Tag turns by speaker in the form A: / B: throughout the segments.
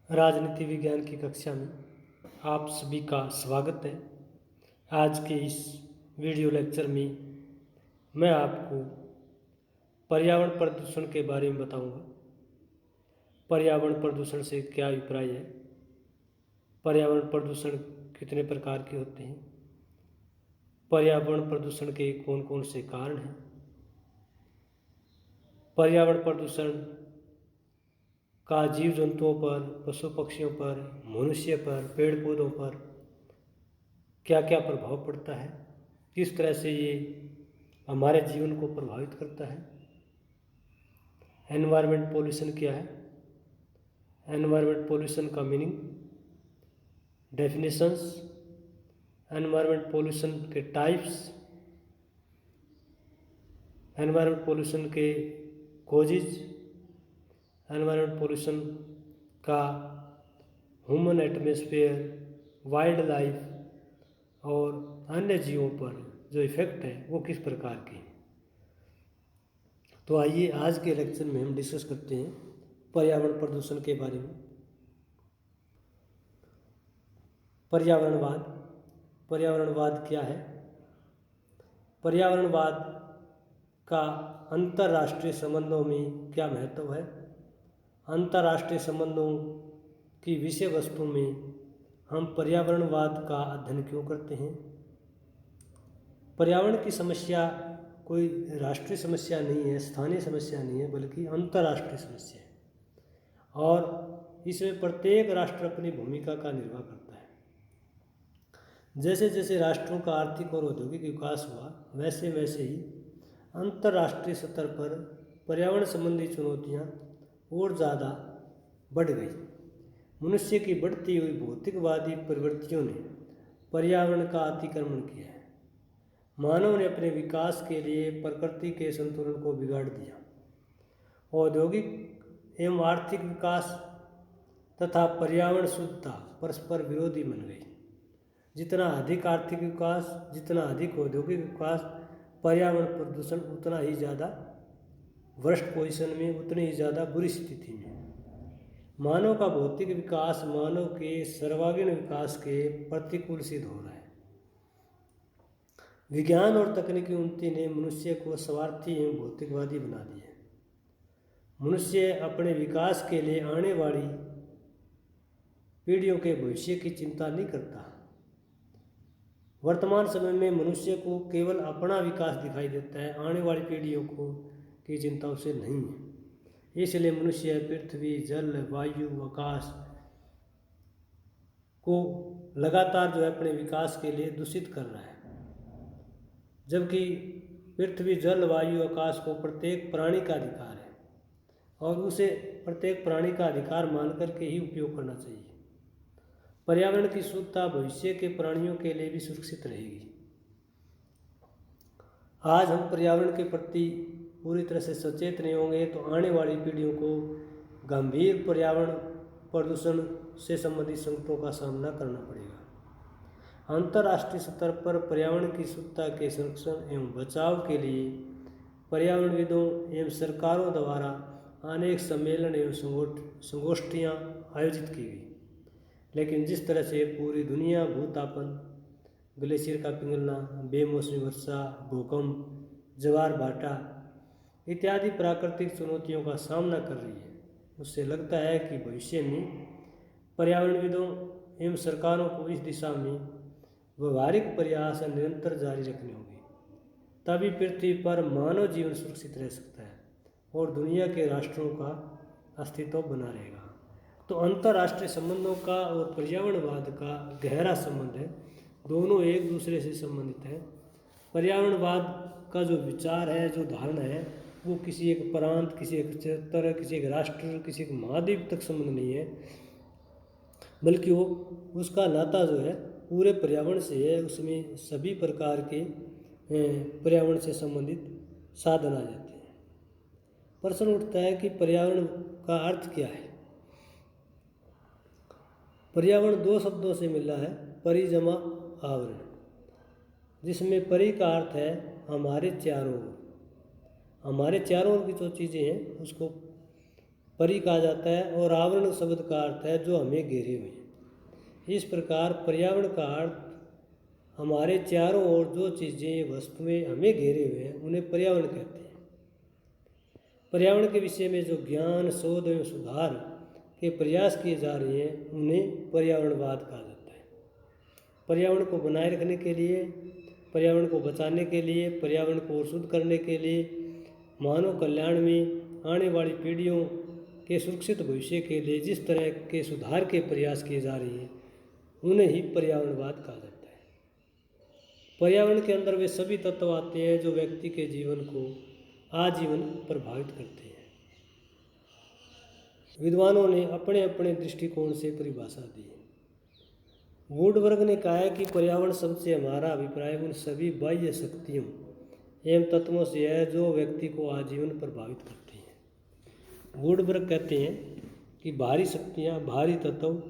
A: राजनीति विज्ञान की कक्षा में आप सभी का स्वागत है। आज के इस वीडियो लेक्चर में मैं आपको पर्यावरण प्रदूषण के बारे में बताऊंगा। पर्यावरण प्रदूषण से क्या अभिप्राय है, पर्यावरण प्रदूषण कितने प्रकार के होते हैं, पर्यावरण प्रदूषण के कौन कौन से कारण हैं, पर्यावरण प्रदूषण का जीव जंतुओं पर, पशु पक्षियों पर, मनुष्य पर, पेड़ पौधों पर क्या क्या प्रभाव पड़ता है, किस तरह से ये हमारे जीवन को प्रभावित करता है। एनवायरनमेंट पोल्यूशन क्या है, एनवायरनमेंट पोल्यूशन का मीनिंग, डेफिनेशंस, एनवायरनमेंट पोल्यूशन के टाइप्स, एनवायरनमेंट पोल्यूशन के कॉजेज, एनवायरनमेंट पोल्यूशन का ह्यूमन एटमॉस्फेयर, वाइल्ड लाइफ और अन्य जीवों पर जो इफेक्ट है वो किस प्रकार के हैं। तो आइए आज के लेक्चर में हम डिस्कस करते हैं पर्यावरण प्रदूषण के बारे में। पर्यावरणवाद, पर्यावरणवाद क्या है? पर्यावरणवाद का अंतर्राष्ट्रीय संबंधों में क्या महत्व है? अंतर्राष्ट्रीय संबंधों की विषय वस्तु में हम पर्यावरणवाद का अध्ययन क्यों करते हैं? पर्यावरण की समस्या कोई राष्ट्रीय समस्या नहीं है, स्थानीय समस्या नहीं है, बल्कि अंतर्राष्ट्रीय समस्या है और इसमें प्रत्येक राष्ट्र अपनी भूमिका का निर्वाह करता है। जैसे जैसे राष्ट्रों का आर्थिक और औद्योगिक विकास हुआ वैसे वैसे ही अंतर्राष्ट्रीय स्तर पर पर्यावरण संबंधी चुनौतियाँ और ज़्यादा बढ़ गई। मनुष्य की बढ़ती हुई भौतिकवादी प्रवृत्तियों ने पर्यावरण का अतिक्रमण किया है। मानव ने अपने विकास के लिए प्रकृति के संतुलन को बिगाड़ दिया। औद्योगिक एवं आर्थिक विकास तथा पर्यावरण शुद्धता परस्पर विरोधी बन गई। जितना अधिक आर्थिक विकास, जितना अधिक औद्योगिक विकास, पर्यावरण प्रदूषण उतना ही ज़्यादा वर्स्ट पोजीशन में, उतनी ही ज़्यादा बुरी स्थिति में। मानव का भौतिक विकास मानव के सर्वांगीण विकास के प्रतिकूल सिद्ध हो रहा है। विज्ञान और तकनीकी उन्नति ने मनुष्य को स्वार्थी एवं भौतिकवादी बना दिया। मनुष्य अपने विकास के लिए आने वाली पीढ़ियों के भविष्य की चिंता नहीं करता। वर्तमान समय में मनुष्य को केवल अपना विकास दिखाई देता है, आने वाली पीढ़ियों को की चिंता उसे नहीं है। इसलिए मनुष्य पृथ्वी, जल, वायु, आकाश को लगातार जो है अपने विकास के लिए दूषित कर रहा है, जबकि पृथ्वी, जल, वायु, आकाश को प्रत्येक प्राणी का अधिकार है और उसे प्रत्येक प्राणी का अधिकार मान करके ही उपयोग करना चाहिए। पर्यावरण की शुद्धता भविष्य के प्राणियों के लिए भी सुरक्षित रहेगी। आज हम पर्यावरण के प्रति पूरी तरह से सचेत नहीं होंगे तो आने वाली पीढ़ियों को गंभीर पर्यावरण प्रदूषण से संबंधित संकटों का सामना करना पड़ेगा। अंतर्राष्ट्रीय स्तर पर पर्यावरण की शुद्धता के संरक्षण एवं बचाव के लिए पर्यावरणविदों एवं सरकारों द्वारा अनेक सम्मेलन एवं संगोष्ठियाँ आयोजित की गई। लेकिन जिस तरह से पूरी दुनिया भूतापन, ग्लेशियर का पिघलना, बेमौसमी वर्षा, भूकंप, ज्वार भाटा इत्यादि प्राकृतिक चुनौतियों का सामना कर रही है, उससे लगता है कि भविष्य में पर्यावरणविदों एवं सरकारों को इस दिशा में व्यवहारिक प्रयास निरंतर जारी रखने होंगे। तभी पृथ्वी पर मानव जीवन सुरक्षित रह सकता है और दुनिया के राष्ट्रों का अस्तित्व बना रहेगा। तो अंतर्राष्ट्रीय संबंधों का और पर्यावरणवाद का गहरा संबंध है, दोनों एक दूसरे से संबंधित है। पर्यावरणवाद का जो विचार है, जो धारणा है, वो किसी एक प्रांत, किसी एक क्षेत्र, किसी एक राष्ट्र, किसी एक महाद्वीप तक संबंध नहीं है, बल्कि वो उसका नाता जो है पूरे पर्यावरण से है। उसमें सभी प्रकार के पर्यावरण से संबंधित साधन आ जाते हैं। प्रश्न उठता है कि पर्यावरण का अर्थ क्या है? पर्यावरण दो शब्दों से मिला है, परि जमा आवरण, जिसमें परि का अर्थ है हमारे चारों ओर। हमारे चारों ओर की जो चीज़ें हैं उसको परी कहा जाता है, और आवरण शब्द का अर्थ है जो हमें घेरे हुए हैं। इस प्रकार पर्यावरण का अर्थ हमारे चारों ओर जो चीज़ें वस्तुएं हमें घेरे हुए हैं उन्हें पर्यावरण कहते हैं। पर्यावरण के विषय में जो ज्ञान, शोध एवं सुधार के प्रयास किए जा रहे हैं उन्हें पर्यावरणवाद कहा जाता है। पर्यावरण को बनाए रखने के लिए, पर्यावरण को बचाने के लिए, पर्यावरण को शुद्ध करने के लिए, मानव कल्याण में आने वाली पीढ़ियों के सुरक्षित भविष्य के लिए जिस तरह के सुधार के प्रयास किए जा रहे हैं उन्हें ही पर्यावरणवाद कहा जाता है। पर्यावरण के अंदर वे सभी तत्व आते हैं जो व्यक्ति के जीवन को आजीवन प्रभावित करते हैं। विद्वानों ने अपने अपने दृष्टिकोण से परिभाषा दी है। वुडवर्ग ने कहा है कि पर्यावरण शब्द से हमारा अभिप्राय उन सभी बाह्य शक्तियों एवं तत्वों से है जो व्यक्ति को आजीवन प्रभावित करती हैं। वुडवर्ग कहते हैं कि बाहरी शक्तियाँ, बाहरी तत्व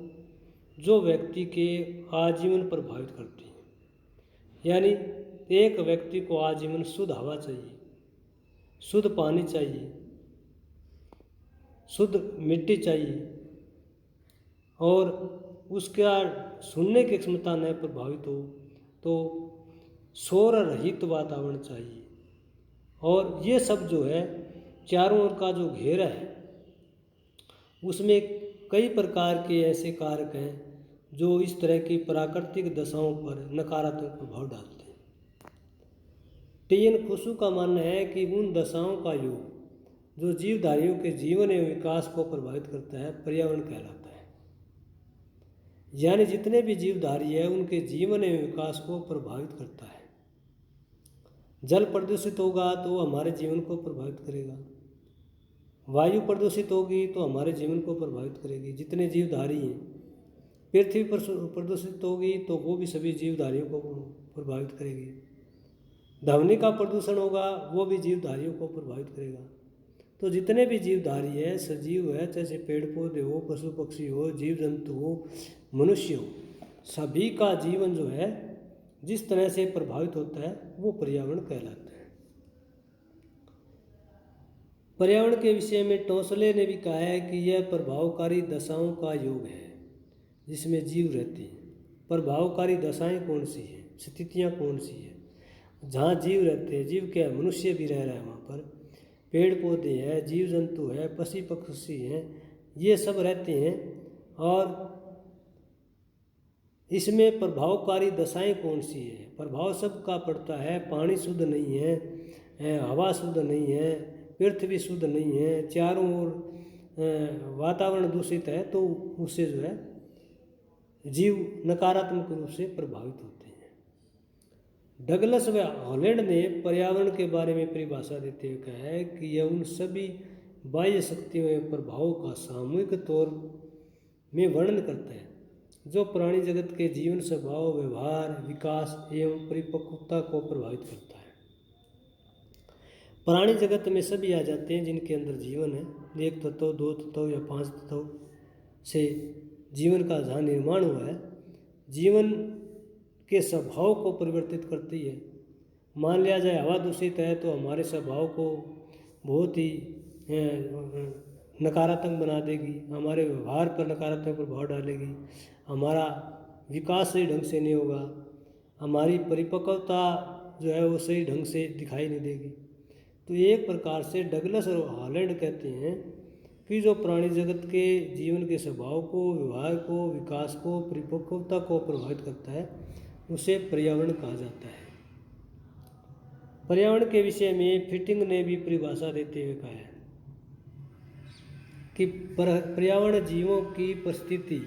A: जो व्यक्ति के आजीवन प्रभावित करती हैं, यानी एक व्यक्ति को आजीवन शुद्ध हवा चाहिए, शुद्ध पानी चाहिए, शुद्ध मिट्टी चाहिए, और उसका सुनने की क्षमता न प्रभावित हो तो शोर रहित वातावरण चाहिए। और ये सब जो है चारों ओर का जो घेरा है उसमें कई प्रकार के ऐसे कारक हैं जो इस तरह की प्राकृतिक दशाओं पर नकारात्मक प्रभाव डालते हैं। टी.एन. खुशू का मानना है कि उन दशाओं का योग जो जीवधारियों के जीवन एवं विकास को प्रभावित करता है पर्यावरण कहलाता है। यानी जितने भी जीवधारी है उनके जीवन एवं विकास को प्रभावित करता है। जल प्रदूषित होगा तो हमारे जीवन को प्रभावित करेगा, वायु प्रदूषित होगी तो हमारे जीवन को प्रभावित करेगी। जितने जीवधारी हैं, पृथ्वी प्रदूषित होगी तो वो भी सभी जीवधारियों को प्रभावित करेगी। ध्वनि का प्रदूषण होगा वो भी जीवधारियों को प्रभावित करेगा। तो जितने भी जीवधारी है, सजीव है, जैसे पेड़ पौधे हो, पशु पक्षी हो, जीव जंतु हो, मनुष्य हो, सभी का जीवन जो है जिस तरह से प्रभावित होता है वो पर्यावरण कहलाता है। पर्यावरण के विषय में टोसले ने भी कहा है कि यह प्रभावकारी दशाओं का योग है जिसमें जीव रहते हैं। प्रभावकारी दशाएं कौन सी हैं, स्थितियां कौन सी है? जहाँ जीव रहते हैं, जीव क्या है, मनुष्य भी रह रहा है वहाँ पर, पेड़ पौधे हैं, जीव जंतु है, पशु पक्षी हैं, ये सब रहते हैं। और इसमें प्रभावकारी दशाएं कौन सी है? प्रभाव सबका पड़ता है। पानी शुद्ध नहीं है, हवा शुद्ध नहीं है, पृथ्वी शुद्ध नहीं है, चारों ओर वातावरण दूषित है, तो उससे जो है जीव नकारात्मक रूप से प्रभावित होते हैं। डगलस व हॉलैंड ने पर्यावरण के बारे में परिभाषा देते हुए कहा है कि यह उन सभी बाह्य शक्तियों एवं प्रभावों का सामूहिक तौर में वर्णन करता है जो प्राणी जगत के जीवन, स्वभाव, व्यवहार, विकास एवं परिपक्वता को प्रभावित करता है। प्राणी जगत में सभी आ जाते हैं जिनके अंदर जीवन है। एक तत्व, दो तत्व या पांच तत्व से जीवन का जहाँ निर्माण हुआ है, जीवन के स्वभाव को परिवर्तित करती है। मान लिया जाए हवा दूषित है तो हमारे स्वभाव को बहुत ही नकारात्मक बना देगी, हमारे व्यवहार पर नकारात्मक प्रभाव डालेगी, हमारा विकास सही ढंग से नहीं होगा, हमारी परिपक्वता जो है वो सही ढंग से दिखाई नहीं देगी। तो एक प्रकार से डगलस और हॉलैंड कहते हैं कि जो प्राणी जगत के जीवन के स्वभाव को, व्यवहार को, विकास को, परिपक्वता को प्रभावित करता है उसे पर्यावरण कहा जाता है। पर्यावरण के विषय में फिटिंग ने भी परिभाषा देते हुए कहा है कि पर्यावरण जीवों की परिस्थिति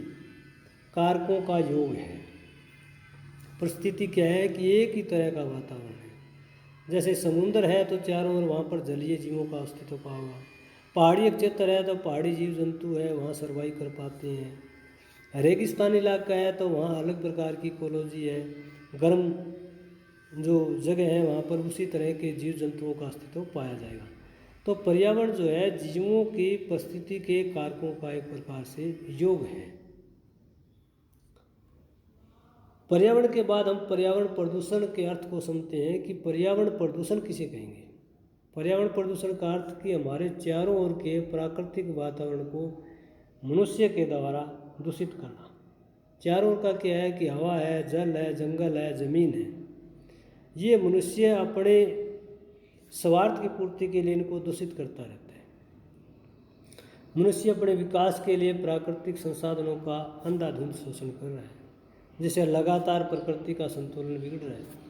A: कारकों का योग है। परिस्थिति क्या है कि एक ही तरह का वातावरण है। जैसे समुद्र है तो चारों ओर वहाँ पर जलीय जीवों का अस्तित्व पाया होगा। पहाड़ी क्षेत्र है तो पहाड़ी जीव जंतु है वहाँ सर्वाइव कर पाते हैं। रेगिस्तानी इलाका है तो वहाँ अलग प्रकार की इकोलॉजी है। गर्म जो जगह है वहाँ पर उसी तरह के जीव जंतुओं का अस्तित्व पाया जाएगा। तो पर्यावरण जो है जीवों की परिस्थिति के कारकों का एक प्रकार से योग है। पर्यावरण के बाद हम पर्यावरण प्रदूषण के अर्थ को समझते हैं कि पर्यावरण प्रदूषण किसे कहेंगे। पर्यावरण प्रदूषण का अर्थ कि हमारे चारों ओर के प्राकृतिक वातावरण को मनुष्य के द्वारा दूषित करना। चारों ओर का क्या है कि हवा है, जल है, जंगल है, जमीन है, ये मनुष्य अपने स्वार्थ की पूर्ति के लिए इनको दूषित करता रहता है। मनुष्य अपने विकास के लिए प्राकृतिक संसाधनों का अंधाधुंध शोषण कर रहा है, जिससे लगातार प्रकृति का संतुलन बिगड़ रहा है।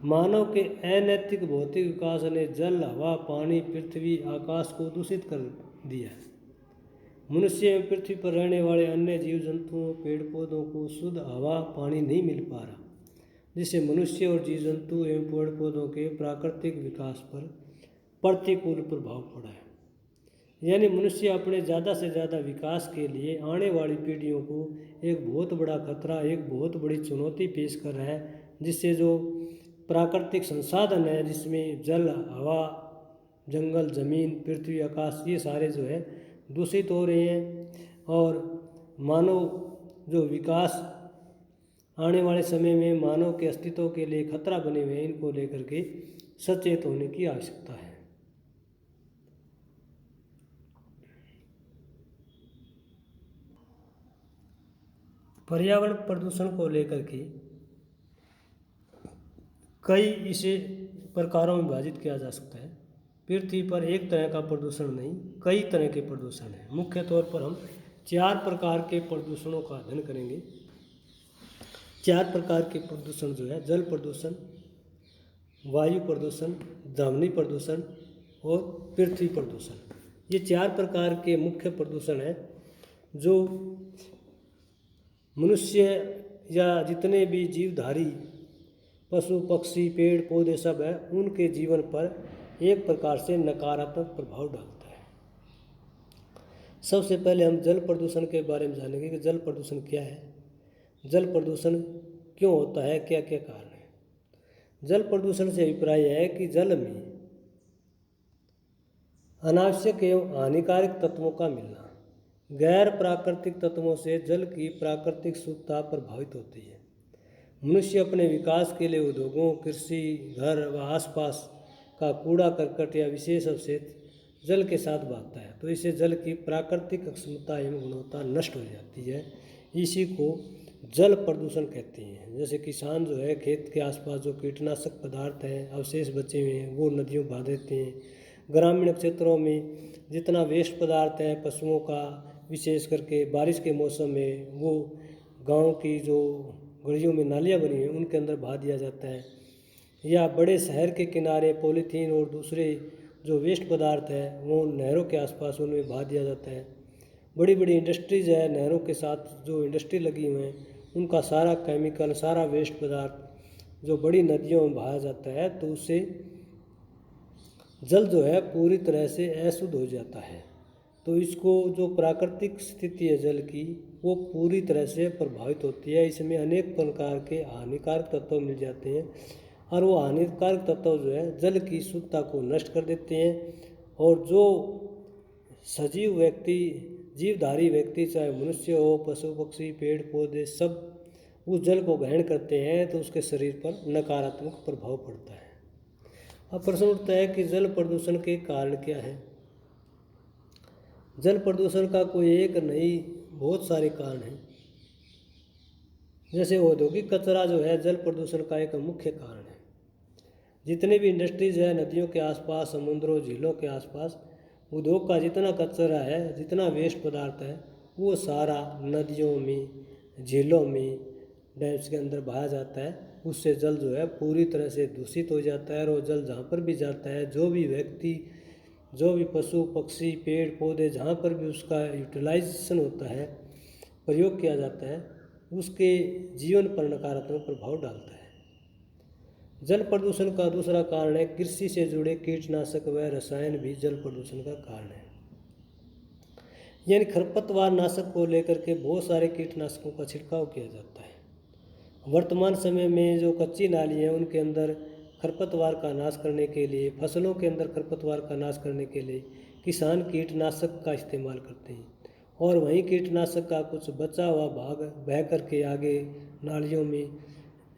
A: मानव के अनैतिक भौतिक विकास ने जल, हवा, पानी, पृथ्वी, आकाश को दूषित कर दिया है। मनुष्य एवं पृथ्वी पर रहने वाले अन्य जीव जंतुओं, पेड़ पौधों को शुद्ध हवा, पानी नहीं मिल पा रहा, जिससे मनुष्य और जीव जंतु एवं पेड़ पौधों के प्राकृतिक विकास पर प्रतिकूल प्रभाव पड़ा है। यानी मनुष्य अपने ज़्यादा से ज़्यादा विकास के लिए आने वाली पीढ़ियों को एक बहुत बड़ा खतरा, एक बहुत बड़ी चुनौती पेश कर रहा है, जिससे जो प्राकृतिक संसाधन है, जिसमें जल, हवा, जंगल, ज़मीन, पृथ्वी, आकाश, ये सारे जो है दूषित हो रहे हैं। और मानव जो विकास आने वाले समय में मानव के अस्तित्व के लिए खतरा बने हुए हैं, इनको लेकर के सचेत होने की आवश्यकता है। पर्यावरण प्रदूषण को लेकर के कई इसे प्रकारों में विभाजित किया जा सकता है। पृथ्वी पर एक तरह का प्रदूषण नहीं, कई तरह के प्रदूषण हैं। मुख्य तौर पर हम 4 प्रकार के प्रदूषणों का अध्ययन करेंगे। 4 प्रकार के प्रदूषण जो है, जल प्रदूषण, वायु प्रदूषण, ध्वनि प्रदूषण और पृथ्वी प्रदूषण। ये 4 प्रकार के मुख्य प्रदूषण हैं जो मनुष्य या जितने भी जीवधारी पशु, पक्षी, पेड़ पौधे सब हैं, उनके जीवन पर एक प्रकार से नकारात्मक प्रभाव डालता है। सबसे पहले हम जल प्रदूषण के बारे में जानेंगे कि जल प्रदूषण क्या है, जल प्रदूषण क्यों होता है, क्या क्या कारण है। जल प्रदूषण से अभिप्राय है कि जल में अनावश्यक एवं हानिकारक तत्वों का मिलना, गैर प्राकृतिक तत्वों से जल की प्राकृतिक शुद्धता प्रभावित होती है। मनुष्य अपने विकास के लिए उद्योगों, कृषि, घर व आसपास का कूड़ा करकट या विशेष अवशेष जल के साथ बहता है, तो इससे जल की प्राकृतिक क्षमता एवं गुणवत्ता नष्ट हो जाती है। इसी को जल प्रदूषण कहते हैं। जैसे किसान जो है खेत के आसपास जो कीटनाशक पदार्थ हैं, अवशेष बचे हुए हैं, वो नदियों बहा देते हैं। ग्रामीण क्षेत्रों में जितना वेस्ट पदार्थ है पशुओं का, विशेष करके बारिश के मौसम में, वो गाँव की जो गलियों में नालियाँ बनी हैं उनके अंदर बहा दिया जाता है। या बड़े शहर के किनारे पॉलीथीन और दूसरे जो वेस्ट पदार्थ है वो नहरों के आसपास उनमें बहा दिया जाता है। बड़ी बड़ी इंडस्ट्रीज है, नहरों के साथ जो इंडस्ट्री लगी हुई हैं, उनका सारा केमिकल, सारा वेस्ट पदार्थ जो बड़ी नदियों में बहाया जाता है, तो उससे जल जो है पूरी तरह से अशुद्ध हो जाता है। तो इसको जो प्राकृतिक स्थिति है जल की, वो पूरी तरह से प्रभावित होती है। इसमें अनेक प्रकार के हानिकारक तत्व मिल जाते हैं और वो हानिकारक तत्व जो है जल की शुद्धता को नष्ट कर देते हैं। और जो सजीव व्यक्ति, जीवधारी व्यक्ति, चाहे मनुष्य हो, पशु पक्षी, पेड़ पौधे, सब उस जल को ग्रहण करते हैं तो उसके शरीर पर नकारात्मक प्रभाव पड़ता है। अब प्रश्न उठता है कि जल प्रदूषण के कारण क्या है। जल प्रदूषण का कोई एक नहीं, बहुत सारे कारण हैं। जैसे औद्योगिक कचरा जो है जल प्रदूषण का एक मुख्य कारण है। जितने भी इंडस्ट्रीज है नदियों के आसपास, समुद्रों, झीलों के आसपास, उद्योग का जितना कचरा है, जितना वेस्ट पदार्थ है, वो सारा नदियों में, झीलों में, डैम्स के अंदर बहाया जाता है। उससे जल जो है पूरी तरह से दूषित हो जाता है। और जल जहाँ पर भी जाता है, जो भी व्यक्ति, जो भी पशु पक्षी, पेड़ पौधे, जहाँ पर भी उसका यूटिलाइजेशन होता है, प्रयोग किया जाता है, उसके जीवन पर नकारात्मक प्रभाव डालता है। जल प्रदूषण का दूसरा कारण है कृषि से जुड़े कीटनाशक व रसायन भी जल प्रदूषण का कारण है। यानी खरपतवार नाशक को लेकर के बहुत सारे कीटनाशकों का छिड़काव किया जाता है। वर्तमान समय में जो कच्ची नाली हैं उनके अंदर खरपतवार का नाश करने के लिए, फसलों के अंदर खरपतवार का नाश करने के लिए किसान कीटनाशक का इस्तेमाल करते हैं। और वहीं कीटनाशक का कुछ बचा हुआ भाग बह करके आगे नालियों में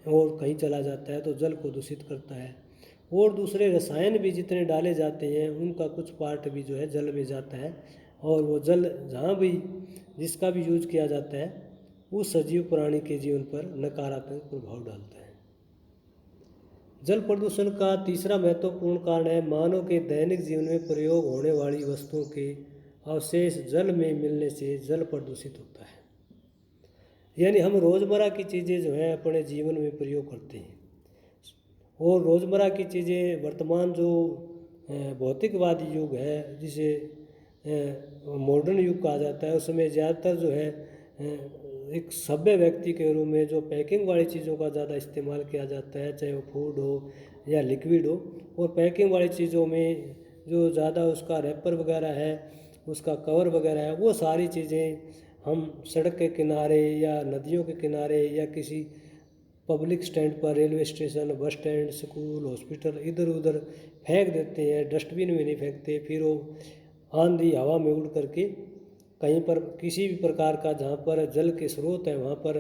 A: और कहीं चला जाता है तो जल को दूषित करता है। और दूसरे रसायन भी जितने डाले जाते हैं उनका कुछ पार्ट भी जो है जल में जाता है, और वो जल जहाँ भी जिसका भी यूज किया जाता है उस सजीव प्राणी के जीवन पर नकारात्मक प्रभाव डालता है। जल प्रदूषण का तीसरा महत्वपूर्ण कारण है मानव के दैनिक जीवन में प्रयोग होने वाली वस्तुओं के अवशेष जल में मिलने से जल प्रदूषित होता है। यानी हम रोज़मर्रा की चीज़ें जो है अपने जीवन में प्रयोग करते हैं, और रोज़मर्रा की चीज़ें वर्तमान जो भौतिकवादी युग है जिसे मॉडर्न युग कहा जाता है, उसमें ज़्यादातर जो है एक सभ्य व्यक्ति के रूप में जो पैकिंग वाली चीज़ों का ज़्यादा इस्तेमाल किया जाता है, चाहे वो फूड हो या लिक्विड हो। और पैकिंग वाली चीज़ों में जो ज़्यादा उसका रैपर वगैरह है, उसका कवर वगैरह है, वो सारी चीज़ें हम सड़क के किनारे या नदियों के किनारे या किसी पब्लिक स्टैंड पर, railway station, bus stand, school, hospital इधर उधर फेंक देते हैं। डस्टबिन में नहीं फेंकते, फिर वो आंधी हवा में उड़ करके कहीं पर किसी भी प्रकार का जहाँ पर जल के स्रोत है वहाँ पर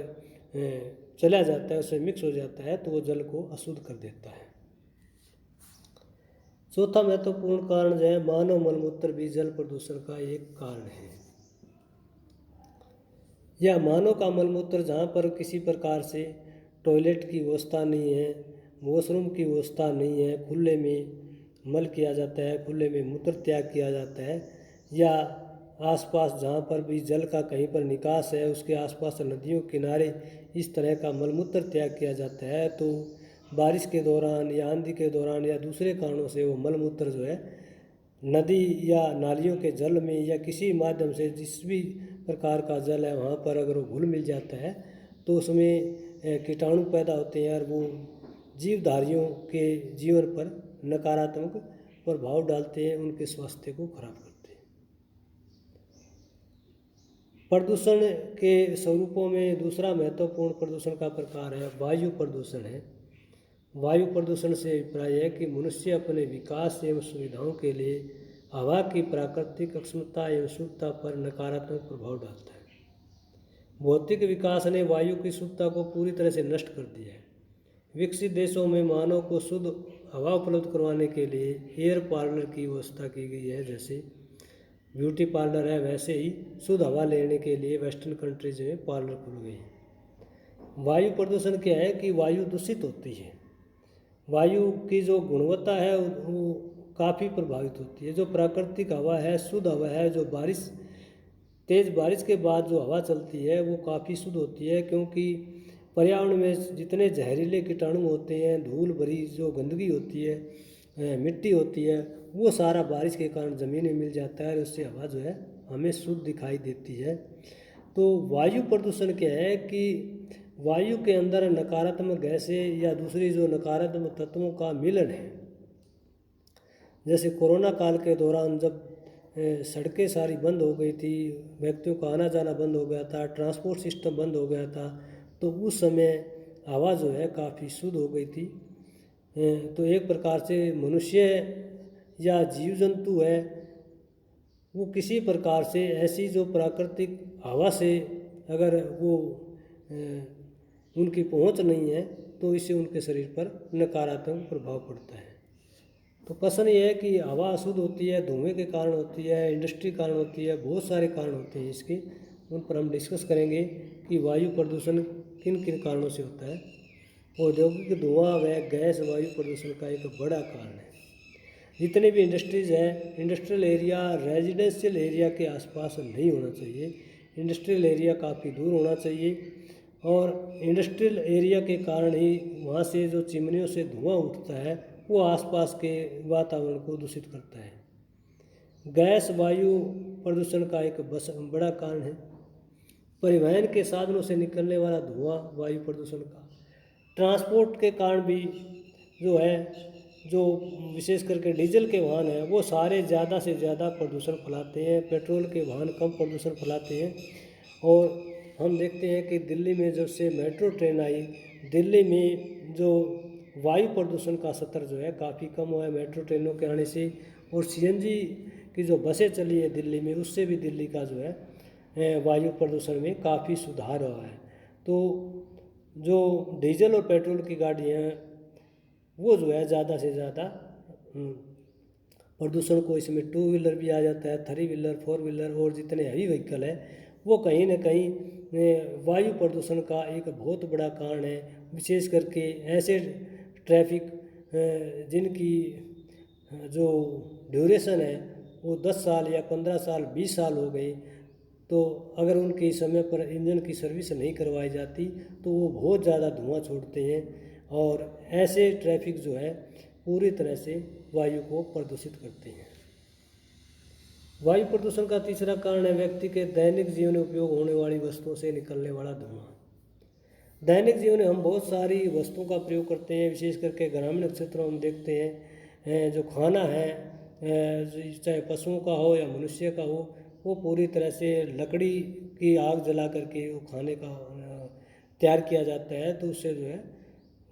A: चला जाता है, उससे मिक्स हो जाता है, तो वो जल को अशुद्ध कर देता है। चौथा महत्वपूर्ण कारण जो है मानव मलमूत्र भी जल प्रदूषण का एक कारण है। या मानव का मलमूत्र जहाँ पर किसी प्रकार से टॉयलेट की व्यवस्था नहीं है, वॉशरूम की व्यवस्था नहीं है, खुले में मल किया जाता है, खुले में मूत्र त्याग किया जाता है, या आसपास जहाँ पर भी जल का कहीं पर निकास है उसके आसपास नदियों किनारे इस तरह का मलमूत्र त्याग किया जाता है, तो बारिश के दौरान या आंधी के दौरान या दूसरे कारणों से वो मलमूत्र जो है नदी या नालियों के जल में या किसी माध्यम से जिस भी प्रकार का जल है वहाँ पर अगर वो घुल मिल जाता है तो उसमें कीटाणु पैदा होते हैं और वो जीवधारियों के जीवन पर नकारात्मक प्रभाव डालते हैं, उनके स्वास्थ्य को खराब करते हैं। प्रदूषण के स्वरूपों में दूसरा महत्वपूर्ण प्रदूषण का प्रकार है वायु प्रदूषण है। वायु प्रदूषण से अभिप्राय है कि मनुष्य अपने विकास एवं सुविधाओं के लिए हवा की प्राकृतिक अक्षमता एवं शुद्धता पर नकारात्मक प्रभाव डालता है। भौतिक विकास ने वायु की शुद्धता को पूरी तरह से नष्ट कर दिया है। विकसित देशों में मानव को शुद्ध हवा उपलब्ध करवाने के लिए एयर पार्लर की व्यवस्था की गई है। जैसे ब्यूटी पार्लर है, वैसे ही शुद्ध हवा लेने के लिए वेस्टर्न कंट्रीज में पार्लर खुल गए हैं। वायु प्रदूषण क्या है कि वायु दूषित होती है, वायु की जो गुणवत्ता है वो काफ़ी प्रभावित होती है। जो प्राकृतिक हवा है, शुद्ध हवा है, जो तेज़ बारिश के बाद जो हवा चलती है वो काफ़ी शुद्ध होती है, क्योंकि पर्यावरण में जितने जहरीले कीटाणु होते हैं, धूल भरी जो गंदगी होती है, मिट्टी होती है, वो सारा बारिश के कारण ज़मीन में मिल जाता है और उससे हवा जो है हमें शुद्ध दिखाई देती है। तो वायु प्रदूषण क्या है कि वायु के अंदर नकारात्मक गैसें या दूसरी जो नकारात्मक तत्वों का मिलन है। जैसे कोरोना काल के दौरान जब सड़कें सारी बंद हो गई थी, व्यक्तियों का आना जाना बंद हो गया था, ट्रांसपोर्ट सिस्टम बंद हो गया था, तो उस समय हवा जो है काफ़ी शुद्ध हो गई थी। तो एक प्रकार से मनुष्य या जीव जंतु है वो किसी प्रकार से ऐसी जो प्राकृतिक हवा से अगर वो उनकी पहुंच नहीं है तो इससे उनके शरीर पर नकारात्मक प्रभाव पड़ता है। तो प्रश्न ये है कि हवा अशुद्ध होती है, धुएं के कारण होती है, इंडस्ट्री कारण होती है, बहुत सारे कारण होते हैं इसके, उन पर हम डिस्कस करेंगे कि वायु प्रदूषण किन किन कारणों से होता है। औद्योगिक धुआं व गैस वायु प्रदूषण का एक बड़ा कारण है। जितने भी इंडस्ट्रीज़ हैं, इंडस्ट्रियल एरिया रेजिडेंशियल एरिया के आसपास नहीं होना चाहिए, इंडस्ट्रियल एरिया काफ़ी दूर होना चाहिए, और इंडस्ट्रियल एरिया के कारण ही वहाँ से जो चिमनियों से धुआं उठता है वो आसपास के वातावरण को दूषित करता है। गैस वायु प्रदूषण का एक बड़ा कारण है। परिवहन के साधनों से निकलने वाला धुआं वायु प्रदूषण का, ट्रांसपोर्ट के कारण भी जो है, जो विशेष करके डीजल के वाहन हैं वो सारे ज़्यादा से ज़्यादा प्रदूषण फैलाते हैं, पेट्रोल के वाहन कम प्रदूषण फैलाते हैं। और हम देखते हैं कि दिल्ली में जब से मेट्रो ट्रेन आई, दिल्ली में जो वायु प्रदूषण का स्तर जो है काफ़ी कम हुआ है मेट्रो ट्रेनों के आने से। और सीएनजी की जो बसें चली है दिल्ली में, उससे भी दिल्ली का जो है वायु प्रदूषण में काफ़ी सुधार हुआ है। तो जो डीजल और पेट्रोल की गाड़ियाँ वो जो है ज़्यादा से ज़्यादा प्रदूषण को, इसमें 2 व्हीलर भी आ जाता है, 3 व्हीलर, 4 व्हीलर और जितने हैवी व्हीकल है वो कहीं ना कहीं वायु प्रदूषण का एक बहुत बड़ा कारण है। विशेष करके ऐसे ट्रैफिक जिनकी जो ड्यूरेशन है वो 10 साल या 15 साल 20 साल हो गई, तो अगर उनके समय पर इंजन की सर्विस नहीं करवाई जाती तो वो बहुत ज़्यादा धुआं छोड़ते हैं और ऐसे ट्रैफिक जो है पूरी तरह से वायु को प्रदूषित करते हैं। वायु प्रदूषण का तीसरा कारण है व्यक्ति के दैनिक जीवन में उपयोग होने वाली वस्तुओं से निकलने वाला धुआं। दैनिक जीवन में हम बहुत सारी वस्तुओं का प्रयोग करते हैं, विशेष करके ग्रामीण क्षेत्रों में हम देखते हैं जो खाना है चाहे पशुओं का हो या मनुष्य का हो, वो पूरी तरह से लकड़ी की आग जला करके वो खाने का तैयार किया जाता है, तो उससे जो है